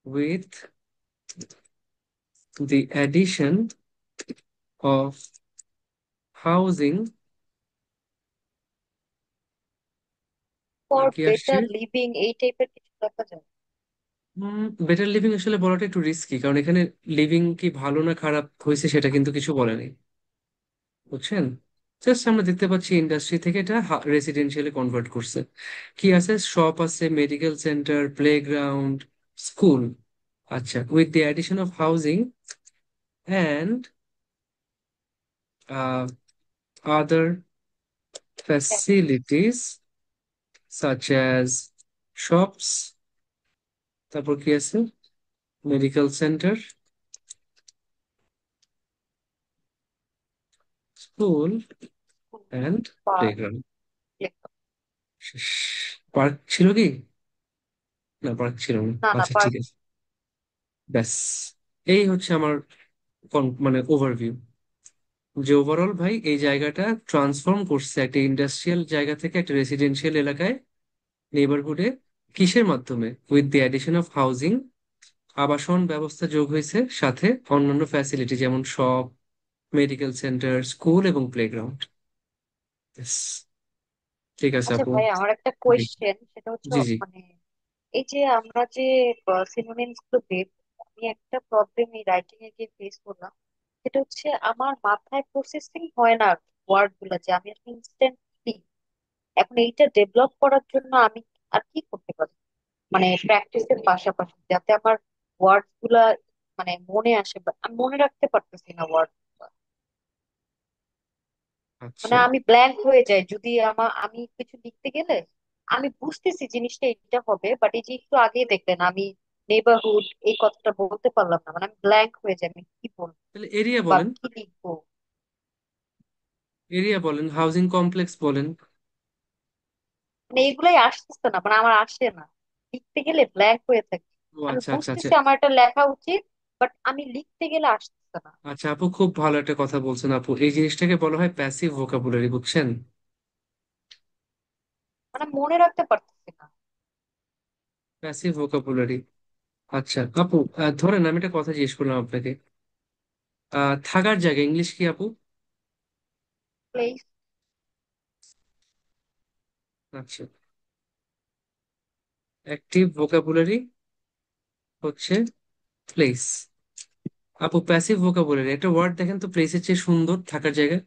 [SPEAKER 1] with the addition of housing।
[SPEAKER 6] For
[SPEAKER 1] আর কি আসছে?
[SPEAKER 6] বেটার লিভিং, এই টাইপের কিছু লেখা যায়।
[SPEAKER 1] বেটার লিভিং আসলে বলাটা একটু রিস্কি, কারণ এখানে লিভিং কি ভালো না খারাপ হয়েছে সেটা কিন্তু কিছু বলেনি, বুঝছেন? জাস্ট আমরা দেখতে পাচ্ছি ইন্ডাস্ট্রি থেকে এটা রেসিডেন্সিয়ালে কনভার্ট করছে। কি আছে, শপ আছে, মেডিকেল সেন্টার, প্লেগ্রাউন্ড, স্কুল। আচ্ছা, with the addition of housing and other facilities such as shops, তারপর কি আছে, medical centre, school and
[SPEAKER 6] park.
[SPEAKER 1] Playground. Park ছিল কি? না, পার্ক ছিল না।
[SPEAKER 6] না না,
[SPEAKER 1] আচ্ছা ঠিক
[SPEAKER 6] পার্ক।
[SPEAKER 1] আছে, ব্যাস। এই হচ্ছে আমার মানে ওভারভিউ। যে ওভারঅল ভাই এই জায়গাটা ট্রান্সফর্ম করছে একটা ইন্ডাস্ট্রিয়াল জায়গা থেকে একটা রেসিডেন্সিয়াল এলাকায়, নেইবারহুডে। কিসের মাধ্যমে? With the addition of housing, আবাসন ব্যবস্থা যোগ হয়েছে, সাথে অন্যান্য ফ্যাসিলিটি যেমন শপ, মেডিকেল সেন্টার, স্কুল এবং প্লেগ্রাউন্ড। ঠিক আছে
[SPEAKER 6] আচ্ছা
[SPEAKER 1] আপু।
[SPEAKER 6] ভাই, আমার একটা
[SPEAKER 1] জি
[SPEAKER 6] কোয়েশ্চেন, সেটা হচ্ছে
[SPEAKER 1] জি জি।
[SPEAKER 6] মানে এই যে আমরা যে সিনোনিমস গুলো বের করি, আমি একটা প্রবলেম এই রাইটিং এ গিয়ে ফেস করলাম। সেটা হচ্ছে আমার মাথায় প্রসেসিং হয় না ওয়ার্ড গুলা, যে আমি আসলে ইনস্ট্যান্টলি এখন এইটা ডেভেলপ করার জন্য আমি আর কি করতে পারি, মানে প্র্যাকটিসের পাশাপাশি, যাতে আমার ওয়ার্ড গুলা মানে মনে আসে, বা আমি মনে রাখতে পারতেছি না ওয়ার্ড। মানে
[SPEAKER 1] আচ্ছা
[SPEAKER 6] আমি ব্ল্যাঙ্ক হয়ে যাই যদি আমি কিছু লিখতে গেলে আমি বুঝতেছি জিনিসটা এটা হবে, বাট এই যে একটু আগে দেখলেন আমি নেবারহুড এই কথাটা বলতে পারলাম না, মানে আমি ব্ল্যাঙ্ক হয়ে যাই, আমি কি বলবো
[SPEAKER 1] তাহলে এরিয়া
[SPEAKER 6] বা
[SPEAKER 1] বলেন,
[SPEAKER 6] কি লিখবো।
[SPEAKER 1] এরিয়া বলেন, হাউজিং কমপ্লেক্স বলেন।
[SPEAKER 6] মানে এগুলাই আসতেছে না, মানে আমার আসে না, লিখতে গেলে ব্ল্যাঙ্ক হয়ে থাকে।
[SPEAKER 1] ও
[SPEAKER 6] আমি
[SPEAKER 1] আচ্ছা আচ্ছা আচ্ছা।
[SPEAKER 6] বুঝতেছি আমার এটা লেখা উচিত, বাট আমি লিখতে গেলে আসতেছে না।
[SPEAKER 1] আচ্ছা আপু, খুব ভালো একটা কথা বলছেন আপু। এই জিনিসটাকে বলা হয় প্যাসিভ ভোকাবুলারি, বুঝছেন?
[SPEAKER 6] মানে মনে রাখতে পারতেছি না।
[SPEAKER 1] Passive vocabulary. আচ্ছা আপু, ধরেন আমি একটা কথা জিজ্ঞেস করলাম আপনাকে। থাকার জায়গা ইংলিশ কি আপু?
[SPEAKER 6] প্লিজ।
[SPEAKER 1] আচ্ছা, অ্যাক্টিভ ভোকাবুলারি হচ্ছে প্লেস। আপু প্যাসিভ ভোকাবুলারি একটা ওয়ার্ড দেখেন তো, প্লেসের চেয়ে সুন্দর থাকার জায়গা।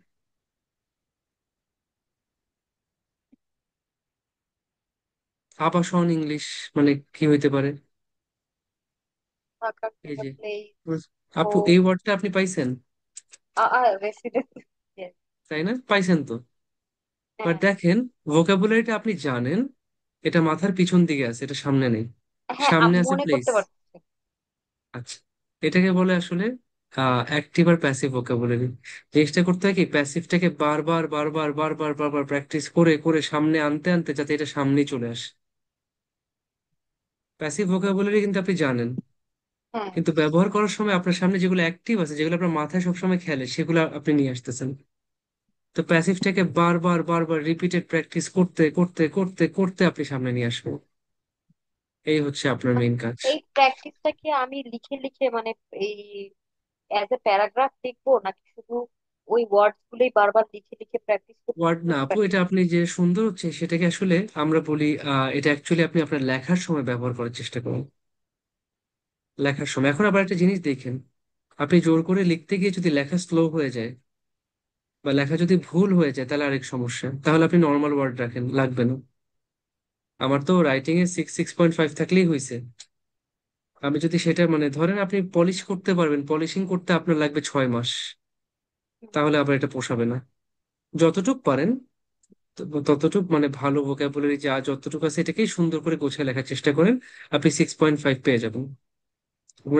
[SPEAKER 1] আবাসন ইংলিশ মানে কি হইতে পারে?
[SPEAKER 6] থাকার
[SPEAKER 1] এই
[SPEAKER 6] জায়গা
[SPEAKER 1] যে
[SPEAKER 6] প্লেস,
[SPEAKER 1] আপু, এই
[SPEAKER 6] হোম,
[SPEAKER 1] ওয়ার্ডটা আপনি পাইছেন,
[SPEAKER 6] রেসিডেন্স।
[SPEAKER 1] তাই না? পাইছেন তো। বাট
[SPEAKER 6] হ্যাঁ
[SPEAKER 1] দেখেন, ভোকাবুলারিটা আপনি জানেন, এটা মাথার পিছন দিকে আছে, এটা সামনে নেই।
[SPEAKER 6] হ্যাঁ,
[SPEAKER 1] সামনে
[SPEAKER 6] আমি
[SPEAKER 1] আছে
[SPEAKER 6] মনে
[SPEAKER 1] প্লেস।
[SPEAKER 6] করতে পারছি।
[SPEAKER 1] আচ্ছা, এটাকে বলে আসলে অ্যাক্টিভ আর প্যাসিভ ভোকাবুলারি। জিনিসটা করতে হয় কি, প্যাসিভটাকে বারবার বারবার বারবার বারবার প্র্যাকটিস করে করে সামনে আনতে আনতে যাতে এটা সামনেই চলে আসে। প্যাসিভ ভোকাবুলারি কিন্তু আপনি জানেন,
[SPEAKER 6] হ্যাঁ,
[SPEAKER 1] কিন্তু ব্যবহার করার সময় আপনার সামনে যেগুলো অ্যাক্টিভ আছে, যেগুলো আপনার মাথায় সবসময় খেলে, সেগুলো আপনি নিয়ে আসতেছেন। তো প্যাসিভটাকে বারবার বারবার রিপিটেড প্র্যাকটিস করতে করতে করতে করতে আপনি সামনে নিয়ে আসবেন। এই হচ্ছে আপনার
[SPEAKER 6] মানে
[SPEAKER 1] মেইন কাজ।
[SPEAKER 6] এই প্র্যাকটিসটা কি আমি লিখে লিখে মানে এই অ্যাজ এ প্যারাগ্রাফ লিখবো, নাকি শুধু ওই ওয়ার্ডস গুলোই বারবার লিখে লিখে প্র্যাকটিস করতে
[SPEAKER 1] ওয়ার্ড
[SPEAKER 6] করতে
[SPEAKER 1] না আপু, এটা
[SPEAKER 6] প্র্যাকটিস
[SPEAKER 1] আপনি যে সুন্দর হচ্ছে সেটাকে আসলে আমরা বলি, এটা অ্যাকচুয়ালি আপনি আপনার লেখার সময় ব্যবহার করার চেষ্টা করুন। লেখার সময় এখন আবার একটা জিনিস দেখেন, আপনি জোর করে লিখতে গিয়ে যদি লেখা স্লো হয়ে যায় বা লেখা যদি ভুল হয়ে যায়, তাহলে আরেক সমস্যা। তাহলে আপনি নর্মাল ওয়ার্ড রাখেন, লাগবে না। আমার তো রাইটিং এ 6.5 থাকলেই হয়েছে। আমি যদি সেটা মানে ধরেন আপনি পলিশ করতে পারবেন, পলিশিং করতে আপনার লাগবে 6 মাস, তাহলে আবার এটা পোষাবে না। যতটুক পারেন ততটুক মানে ভালো ভোকাবুলারি যা যতটুকু আছে এটাকেই সুন্দর করে গোছায় লেখার চেষ্টা করেন, আপনি 6.5 পেয়ে যাবেন।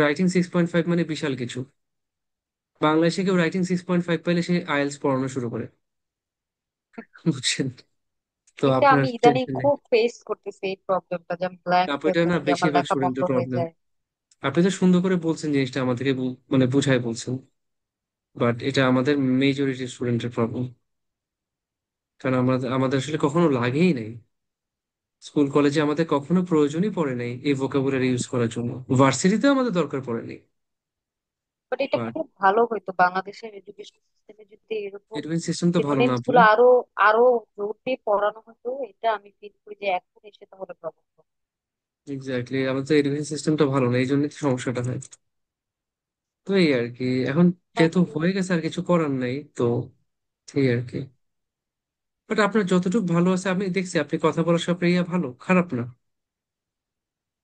[SPEAKER 1] রাইটিং 6.5 মানে বিশাল কিছু। বাংলাদেশে কেউ রাইটিং 6.5 পাইলে সে আইএলটিএস পড়ানো শুরু করে, বুঝছেন? তো
[SPEAKER 6] এটা
[SPEAKER 1] আপনার
[SPEAKER 6] আমি ইদানিং
[SPEAKER 1] টেনশন নেই।
[SPEAKER 6] খুব ফেস করতেছি, এই প্রবলেমটা, যে আমি ব্ল্যাঙ্ক
[SPEAKER 1] আপু
[SPEAKER 6] হয়ে
[SPEAKER 1] এটা না
[SPEAKER 6] থাকি, আমার
[SPEAKER 1] বেশিরভাগ
[SPEAKER 6] লেখা বন্ধ
[SPEAKER 1] স্টুডেন্টের
[SPEAKER 6] হয়ে
[SPEAKER 1] প্রবলেম।
[SPEAKER 6] যায়।
[SPEAKER 1] আপনি তো সুন্দর করে বলছেন জিনিসটা আমাদেরকে, মানে বুঝাই বলছেন, বাট এটা আমাদের মেজরিটি স্টুডেন্টের প্রবলেম। কারণ আমাদের আমাদের আসলে কখনো লাগেই নাই, স্কুল কলেজে আমাদের কখনো প্রয়োজনই পড়ে নাই এই ভোকাবুলারি ইউজ করার জন্য, ভার্সিটিতেও আমাদের দরকার পড়েনি।
[SPEAKER 6] বাট এটা
[SPEAKER 1] বাট
[SPEAKER 6] খুব ভালো হইতো বাংলাদেশের এডুকেশন সিস্টেমে যদি এরকম
[SPEAKER 1] এডুকেশন সিস্টেম তো ভালো না
[SPEAKER 6] সিনোনিমস
[SPEAKER 1] আপু।
[SPEAKER 6] গুলো আরো আরো জোর দিয়ে পড়ানো হতো, এটা আমি ফিল করি যে এখন এসে তাহলে প্রবলেম।
[SPEAKER 1] এক্স্যাক্টলি, আমাদের এডুকেশন সিস্টেমটা ভালো না, এই জন্যই তো সমস্যাটা হয়। তো এই আর কি, এখন
[SPEAKER 6] থ্যাংক
[SPEAKER 1] যেহেতু
[SPEAKER 6] ইউ।
[SPEAKER 1] হয়ে গেছে আর কিছু করার নাই তো, এই আর কি। বাট আপনার যতটুকু ভালো আছে, আমি দেখছি আপনি কথা বলার সব ইয়া ভালো, খারাপ না।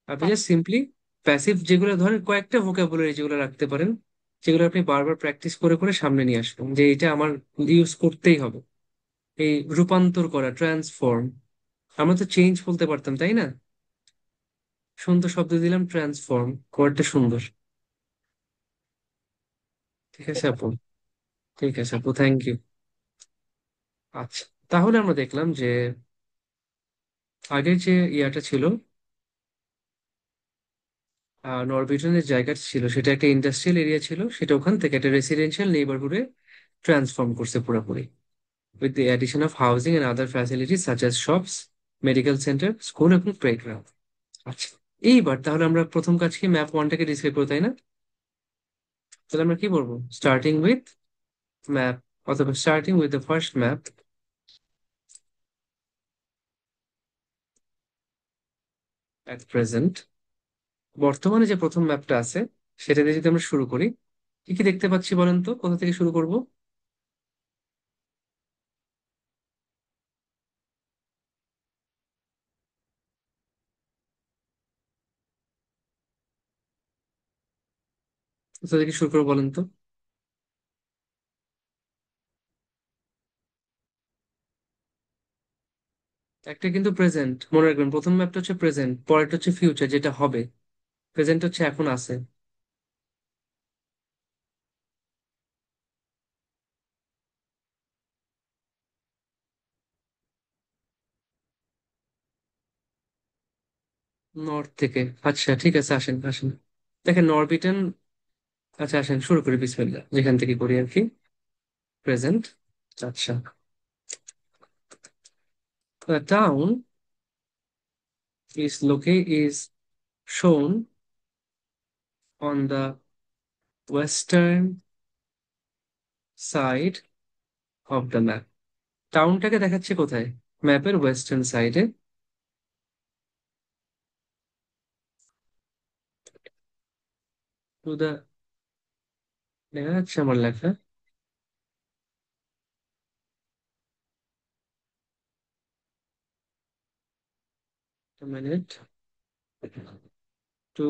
[SPEAKER 1] আপনি
[SPEAKER 6] হ্যাঁ,
[SPEAKER 1] জাস্ট সিম্পলি প্যাসিভ যেগুলো ধরেন কয়েকটা ভোকাবুলারি যেগুলো রাখতে পারেন, যেগুলো আপনি বারবার প্র্যাকটিস করে করে সামনে নিয়ে আসবেন, যে এটা আমার ইউজ করতেই হবে। এই রূপান্তর করা, ট্রান্সফর্ম, আমরা তো চেঞ্জ বলতে পারতাম তাই না? সুন্দর শব্দ দিলাম, ট্রান্সফর্ম, ওয়ার্ডটা সুন্দর। ঠিক আছে
[SPEAKER 6] ঠিক
[SPEAKER 1] আপু।
[SPEAKER 6] আছে।
[SPEAKER 1] ঠিক আছে
[SPEAKER 6] থ্যাংক
[SPEAKER 1] আপু, থ্যাংক ইউ। আচ্ছা, তাহলে আমরা দেখলাম যে আগের যে ইয়াটা ছিল, নরবিটনের জায়গা ছিল সেটা একটা ইন্ডাস্ট্রিয়াল এরিয়া ছিল, সেটা ওখান থেকে একটা রেসিডেন্সিয়াল নেইবারহুডে ট্রান্সফর্ম করছে পুরোপুরি, with the addition of housing and other facilities such as shops, medical centre, school এবং প্লেগ্রাউন্ড। আচ্ছা, এইবার তাহলে আমরা প্রথম কাজ কি, ম্যাপ ওয়ানটাকে ডিসক্রাইব করবো, তাই না? তাহলে আমরা কি বলবো, স্টার্টিং উইথ ম্যাপ, অথবা starting with the first map at present. বর্তমানে যে প্রথম ম্যাপটা আছে সেটা দিয়ে যদি আমরা শুরু করি, কি কি দেখতে পাচ্ছি বলেন তো, কোথা থেকে শুরু করব? কোথা থেকে শুরু করবো বলেন তো? একটা কিন্তু প্রেজেন্ট, মনে রাখবেন প্রথম ম্যাপটা হচ্ছে প্রেজেন্ট, পরেরটা হচ্ছে ফিউচার যেটা হবে, প্রেজেন্ট হচ্ছে এখন আছে। নর্থ থেকে, আচ্ছা ঠিক আছে, আসেন আসেন, দেখেন নরবিটেন। আচ্ছা আসেন শুরু করি, বিসমিল্লাহ, যেখান থেকে করি আর কি, প্রেজেন্ট। আচ্ছা, the town is shown on the western side of the map. টাউনটাকে দেখাচ্ছে কোথায়? ম্যাপের ওয়েস্টার্ন সাইডে। টু দা, দেখা যাচ্ছে আমার লেখা, minute, to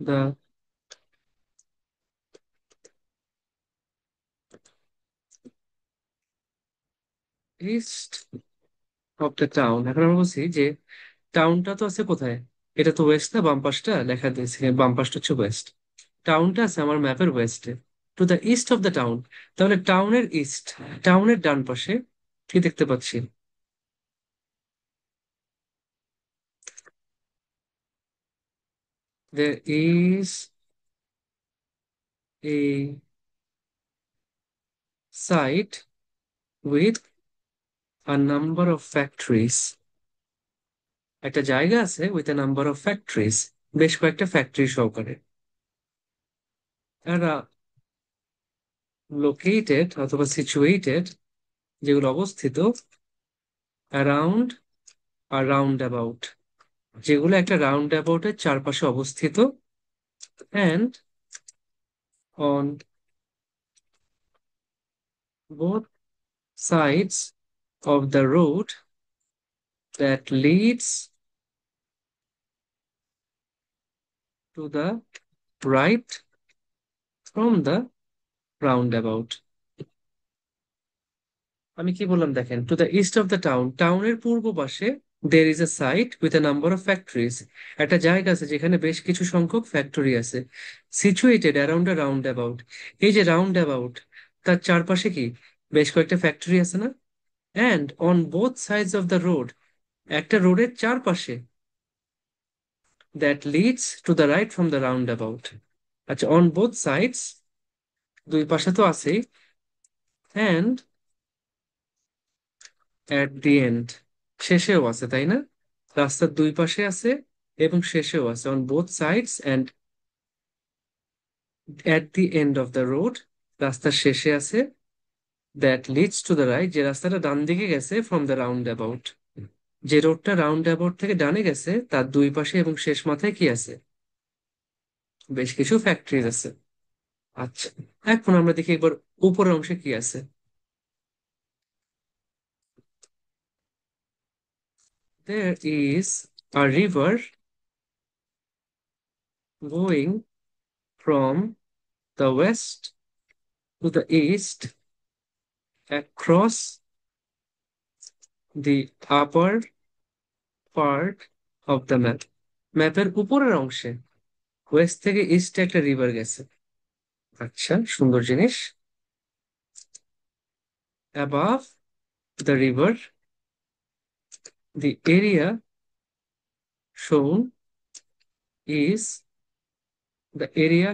[SPEAKER 1] the east of the town. এখন আমরা বলছি যে টাউনটা তো আছে কোথায়, এটা তো ওয়েস্ট না, বাম পাশটা লেখা দিয়েছে, বাম পাশটা হচ্ছে ওয়েস্ট, টাউনটা আছে আমার ম্যাপের ওয়েস্টে, to the east of the town. তাহলে টাউনের ইস্ট, টাউনের ডান পাশে কি দেখতে পাচ্ছি? There is a site with a number of factories. একটা জায়গা আছে with a number of factories, বেশ কয়েকটা ফ্যাক্টরি সহকারে। এরা লোকেটেড অথবা সিচুয়েটেড, যেগুলো অবস্থিত অ্যারাউন্ড আর রাউন্ড অ্যাবাউট, যেগুলো একটা রাউন্ড অ্যাবাউটের চারপাশে অবস্থিত, and on both sides of the road that leads to the right from the roundabout. আমি কি বললাম দেখেন, to the east of the town, টাউনের পূর্ব পাশে there is a site with a number of factories, একটা জায়গা আছে যেখানে বেশ কিছু সংখ্যক ফ্যাক্টরি আছে, situated around a roundabout. এই যে রাউন্ড অ্যাবাউট, তার চারপাশে কি বেশ কয়েকটা ফ্যাক্টরি আছে না? And on both sides of the road, একটা রোডের চারপাশে, that leads to the right from the round about. আচ্ছা, অন বোথ সাইডস, দুই পাশে তো আছেই, অ্যান্ড অ্যাট দি এন্ড, শেষেও আছে, তাই না? রাস্তার দুই পাশে আছে এবং শেষেও আছে, on both sides and at the end of the road, রাস্তার শেষে আছে, that leads to the right, যে রাস্তাটা ডান দিকে গেছে, ফ্রম দ্য রাউন্ড অ্যাবাউট, যে রোডটা রাউন্ড অ্যাবাউট থেকে ডানে গেছে তার দুই পাশে এবং শেষ মাথায় কি আছে? বেশ কিছু ফ্যাক্টরিজ আছে। আচ্ছা, এখন আমরা দেখি একবার উপরের অংশে কি আছে। There is a river going from the west to the east across the upper part of the map. ম্যাপের উপরের অংশে ওয়েস্ট থেকে ইস্টে একটা রিভার গেছে। আচ্ছা, সুন্দর জিনিস। Above the river, the area shown is the area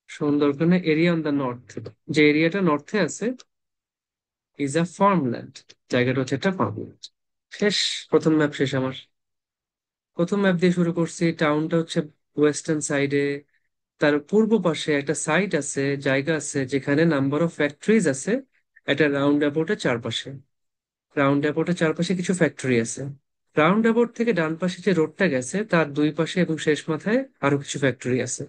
[SPEAKER 1] সুন্দরবনের এরিয়া অন দ্য নর্থ, যে এরিয়াটা নর্থে আছে, ইজ আ ফার্মল্যান্ড। জায়গাটা হচ্ছে একটা ফার্মল্যান্ড। শেষ, প্রথম ম্যাপ শেষ আমার। প্রথম ম্যাপ দিয়ে শুরু করছি, টাউনটা হচ্ছে ওয়েস্টার্ন সাইডে। তার পূর্ব পাশে একটা সাইট আছে, জায়গা আছে যেখানে নাম্বার অফ ফ্যাক্টরিজ আছে। একটা রাউন্ড অ্যাবাউটের চারপাশে, রাউন্ড অ্যাবাউটের চারপাশে কিছু ফ্যাক্টরি আছে। রাউন্ড অ্যাবাউট থেকে ডান পাশে যে রোডটা গেছে তার দুই পাশে এবং শেষ মাথায় আরো কিছু ফ্যাক্টরি আছে।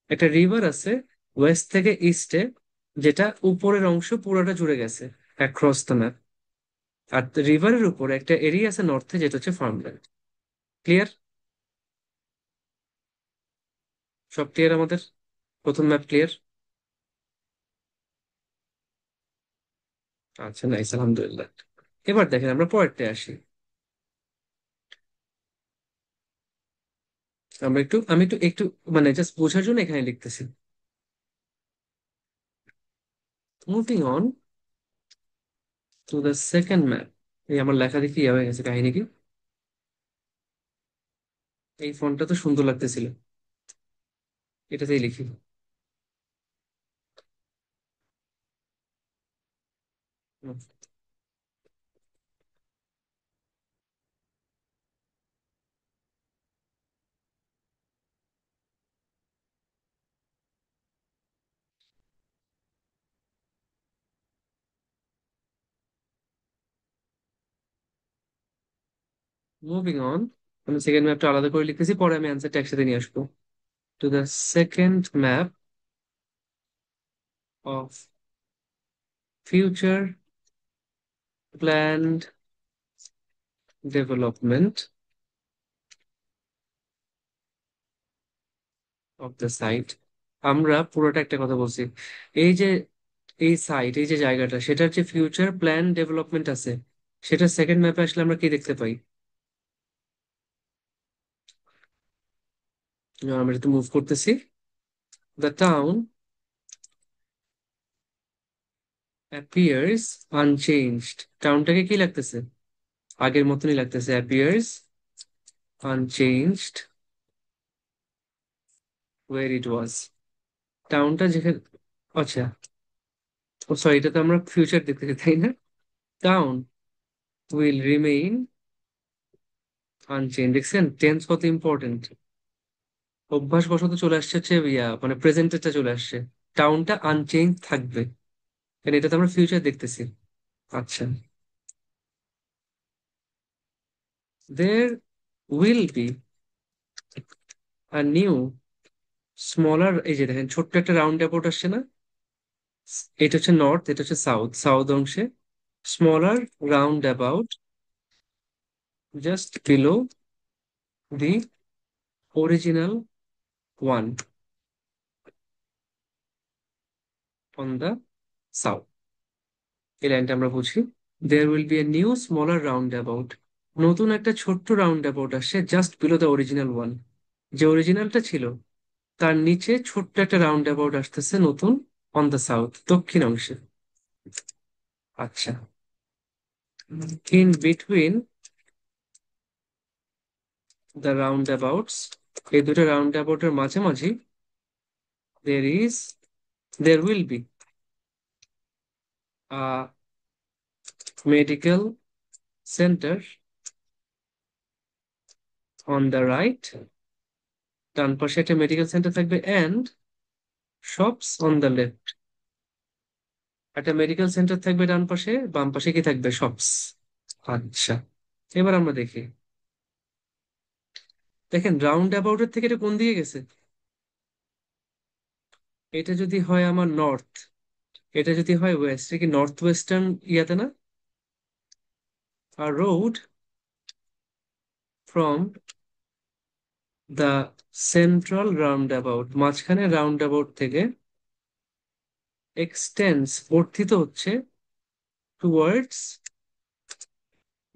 [SPEAKER 1] একটা রিভার আছে ওয়েস্ট থেকে ইস্টে, যেটা উপরের অংশ পুরোটা জুড়ে গেছে অ্যাক্রস দ্য ম্যাপ। আর রিভারের উপরে একটা এরিয়া আছে নর্থে, যেটা হচ্ছে ফার্মল্যান্ড। ক্লিয়ার? সব ক্লিয়ার আমাদের? প্রথম ম্যাপ ক্লিয়ার? আচ্ছা, নাইস, আলহামদুলিল্লাহ। এবার দেখেন আমরা পরেরটা আসি। আমি একটু একটু মানে জাস্ট বোঝার জন্য এখানে লিখতেছি। Moving on two the second map. এই আমার লেখা দেখি ইয়ে হয়ে গেছে, কাহিনী কি? এই ফন্টটা তো সুন্দর লাগতেছিল, এটাতেই লিখি। মুভিং অন, আমি সেকেন্ড ম্যাপটা আলাদা করে লিখতেছি, পরে আমি অ্যান্সারটা একসাথে নিয়ে আসবো। To the second map of future planned development of the site. আমরা পুরোটা একটা কথা বলছি। এই যে এই সাইট, এই যে জায়গাটা, সেটার যে ফিউচার প্ল্যান ডেভেলপমেন্ট আছে, সেটা সেকেন্ড ম্যাপে আসলে আমরা কি দেখতে পাই? আমরা একটু মুভ করতেছি। The town appears unchanged. টাউনটাকে কি লাগতেছে? আগের মতনই লাগতেছে, অ্যাপিয়ার্স আনচেঞ্জড ওয়ের ইট ওয়াজ। টাউনটা যেখানে, আচ্ছা, ও সরি, এটা তো আমরা ফিউচার দেখতেছি, তাই না? Town will remain unchange. দেখছেন টেন্স কত ইম্পর্টেন্ট? অভ্যাসবশত চলে আসছে হচ্ছে মানে প্রেজেন্টেরটা চলে আসছে। টাউনটা আনচেঞ্জ থাকবে, কারণ এটা তো আমরা ফিউচার দেখতেছি। আচ্ছা, দের will be a new smaller, এই যে দেখেন ছোট্ট একটা রাউন্ড অ্যাবাউট আসছে না? এটা হচ্ছে নর্থ, এটা হচ্ছে সাউথ, সাউথ অংশে smaller roundabout just below the original one on the south. এই লাইনটা আমরা বুঝি। There will be a new smaller roundabout. নতুন একটা ছোট্ট রাউন্ড অ্যাবাউট আসছে just below the original one. যে অরিজিনালটা ছিল তার নিচে ছোট্ট একটা রাউন্ড অ্যাবাউট আসতেছে নতুন, অন দ্য সাউথ, দক্ষিণ অংশে। আচ্ছা, in between the roundabouts, এই দুটো রাউন্ড অ্যাবাউটের মাঝামাঝি, there is there will be a medical centre on the right. ডান পাশে একটা মেডিকেল সেন্টার থাকবে, and shops on the left. একটা মেডিকেল সেন্টার থাকবে ডান পাশে, বাম পাশে কি থাকবে? শপস। আচ্ছা, এবার আমরা দেখি। দেখেন রাউন্ড অ্যাবাউটের থেকে এটা কোন দিকে গেছে? এটা যদি হয় আমার নর্থ, এটা যদি হয় ওয়েস্ট, এটা কি নর্থ ওয়েস্টার্ন ইয়াতে না? আর road from the central roundabout, মাঝখানে রাউন্ড অ্যাবাউট থেকে এক্সটেন্স, বর্ধিত হচ্ছে, টুয়ার্ডস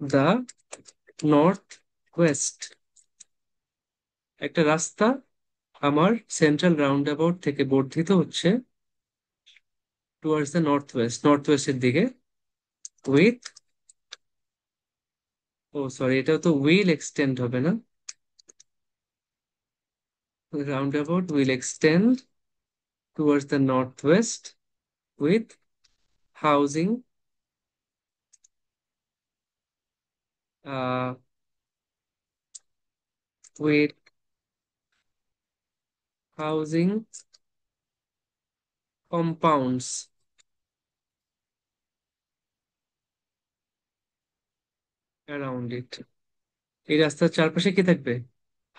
[SPEAKER 1] দ্য নর্থ ওয়েস্ট। একটা রাস্তা আমার সেন্ট্রাল রাউন্ড অ্যাবাউট থেকে বর্ধিত হচ্ছে towards the north west, north ওয়েস্টের দিকে, উইথ, ও সরি, এটাও তো উইল এক্সটেন্ড হবে না? Round about will extend towards the northwest with housing uh, with housing compounds around it. এই রাস্তার চারপাশে কি থাকবে?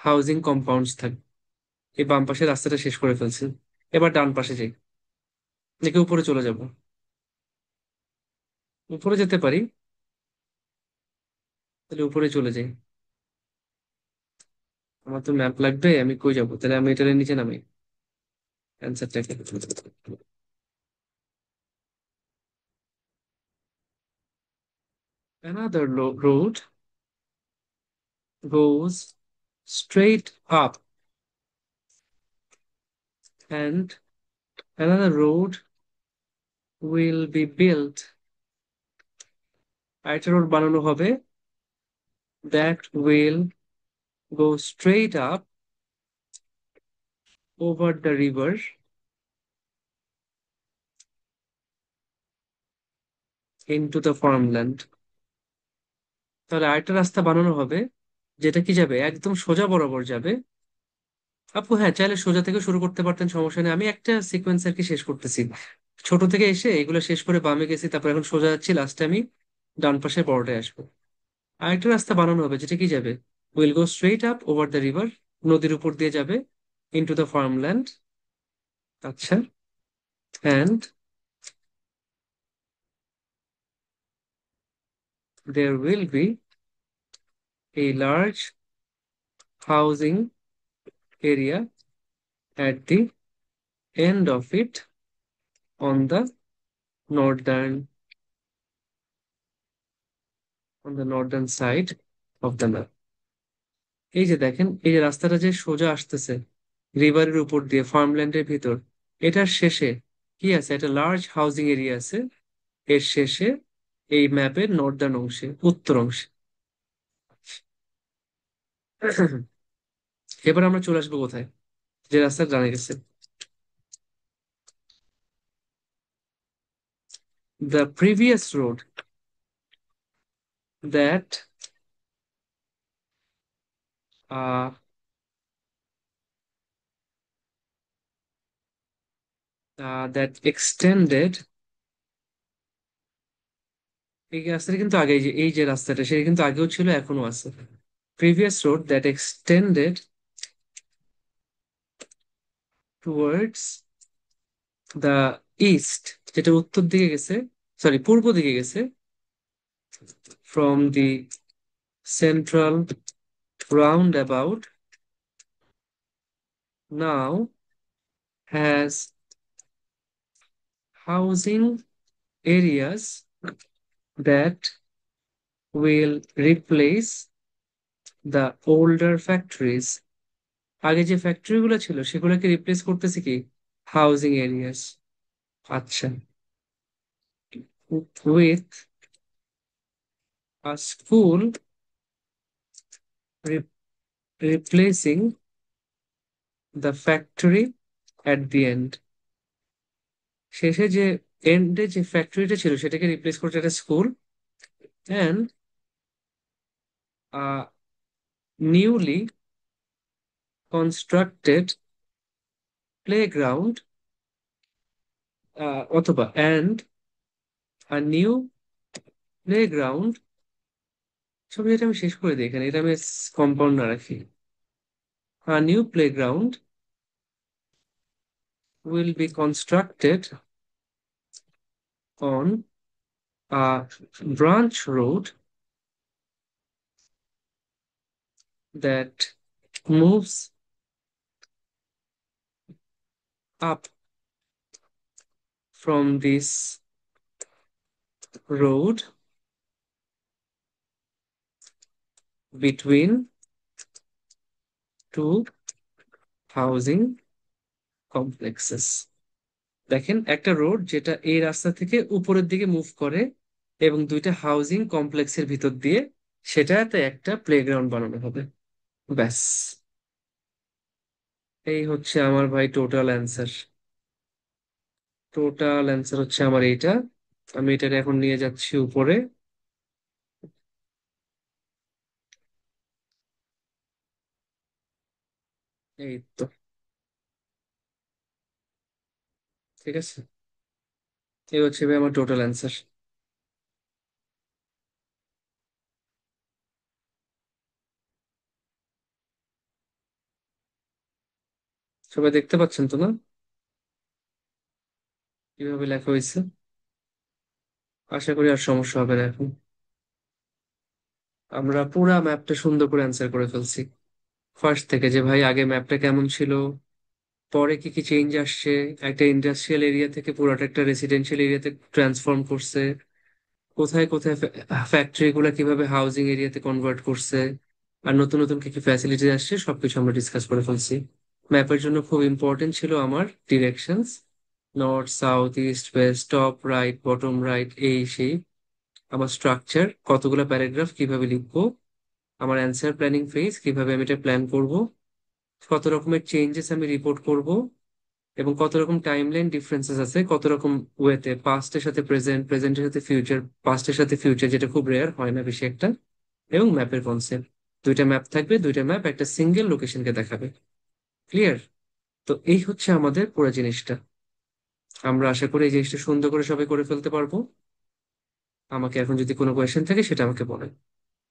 [SPEAKER 1] হাউজিং কম্পাউন্ডস থাকবে। এই বাম পাশে রাস্তাটা শেষ করে ফেলছি, এবার ডান পাশে যাই, নাকি উপরে চলে যাব? উপরে যেতে পারি, তাহলে উপরে চলে যাই। আমার তো ম্যাপ লাগবে, আমি কই যাবো? তাহলে আমি এটার নিচে নামি অ্যান্সারটা। Another road goes straight up, and another road will be built. আরেকটা রোড বানানো হবে, that will go straight up over the river into the farmland. তাহলে আরেকটা রাস্তা বানানো হবে, যেটা কি যাবে একদম সোজা বরাবর যাবে। আপু হ্যাঁ, চাইলে সোজা থেকে শুরু করতে পারতেন, সমস্যা নেই। আমি একটা সিকোয়েন্স আর কি শেষ করতেছি, ছোট থেকে এসে এগুলো শেষ করে বামে গেছি, তারপর এখন সোজা যাচ্ছি, লাস্টে আমি ডান পাশে বড়টায় আসবো। আরেকটা রাস্তা বানানো হবে, যেটা কি যাবে, will go straight up over the river, নদীর উপর দিয়ে যাবে, ইনটু দ্য ফার্মল্যান্ড। আচ্ছা, and there will be a large housing area at the end of it on the northern side of the map. এই যে দেখেন, এই যে রাস্তাটা যে সোজা আসতেছে রিভারের উপর দিয়ে ফার্মল্যান্ডের ভিতর, এটার শেষে কি আছে, একটা লার্জ হাউজিং এরিয়া আছে এর শেষে, এই ম্যাপের নর্দার্ন অংশে, উত্তর অংশে। এবার আমরা চলে আসবো কোথায়, যে রাস্তা জানা গেছে, the previous road that uh, that extended, এই রাস্তাটা কিন্তু আগে, এই যে রাস্তাটা সেটা কিন্তু আগেও ছিল, এখনো আছে। Previous road that extended towards the east, যেটা উত্তর দিকে গেছে, সরি পূর্ব দিকে গেছে, from the central round about, now has housing areas that will replace the older factories. আগে যে ফ্যাক্টরি গুলো ছিল সেগুলোকে রিপ্লেস করতেছে কি, হাউজিং এরিয়াস। আচ্ছা, with a school re- replacing the factory at the end. শেষে যে এন্ডে যে ফ্যাক্টরিটা ছিল সেটাকে রিপ্লেস করছে একটা school, and newly constructed playground, অথবা অ্যান্ড আ নিউ প্লেগ্রাউন্ড, সব এটা আমি শেষ করে দিই এখানে, এটা আমি কম্পাউন্ড না রাখি। A new playground will be constructed on a branch road that moves up from this road between two housing complexes. দেখেন, একটা রোড যেটা এই রাস্তা থেকে উপরের দিকে মুভ করে এবং দুইটা হাউজিং কমপ্লেক্সের ভিতর দিয়ে, সেটাতে একটা প্লেগ্রাউন্ড বানানো হবে। ব্যাস, এই হচ্ছে আমার ভাই টোটাল অ্যান্সার। টোটাল অ্যান্সার হচ্ছে আমার এইটা। আমি এটাকে এখন নিয়ে যাচ্ছি উপরে। এই তো, ঠিক আছে। এই হচ্ছে ভাই আমার টোটাল অ্যান্সার। সবাই দেখতে পাচ্ছেন তো না কিভাবে লেখা হয়েছে? আশা করি আর সমস্যা হবে না এখন। আমরা পুরা ম্যাপটা সুন্দর করে অ্যান্সার করে ফেলছি ফার্স্ট থেকে, যে ভাই আগে ম্যাপটা কেমন ছিল, পরে কি কি চেঞ্জ আসছে, একটা ইন্ডাস্ট্রিয়াল এরিয়া থেকে পুরোটা একটা রেসিডেন্সিয়াল এরিয়াতে ট্রান্সফর্ম করছে, কোথায় কোথায় ফ্যাক্টরি গুলা কিভাবে হাউজিং এরিয়াতে কনভার্ট করছে, আর নতুন নতুন কি কি ফ্যাসিলিটি আসছে সবকিছু আমরা ডিসকাস করে ফেলছি। ম্যাপের জন্য খুব ইম্পর্টেন্ট ছিল আমার directions, north south east West top right bottom right এই সেই। আমার স্ট্রাকচার, কতগুলো প্যারাগ্রাফ কিভাবে লিখবো, আমার অ্যান্সার প্ল্যানিং ফেজ কিভাবে আমি এটা প্ল্যান করব, কত রকমের চেঞ্জেস আমি রিপোর্ট করব, এবং কত রকম টাইমলাইন ডিফারেন্সেস আছে, কত রকম ওয়েতে পাস্টের সাথে প্রেজেন্ট, প্রেজেন্টের সাথে ফিউচার, পাস্টের সাথে ফিউচার, যেটা খুব রেয়ার হয় না বেশি একটা। এবং ম্যাপের কনসেপ্ট, দুইটা ম্যাপ থাকবে, দুইটা ম্যাপ একটা সিঙ্গেল লোকেশনকে দেখাবে। ক্লিয়ার? তো এই হচ্ছে আমাদের পুরো জিনিসটা। আমরা আশা করি এই জিনিসটা সুন্দর করে সবাই করে ফেলতে পারবো। আমাকে এখন যদি কোনো কোয়েশ্চেন থাকে সেটা আমাকে বলেন।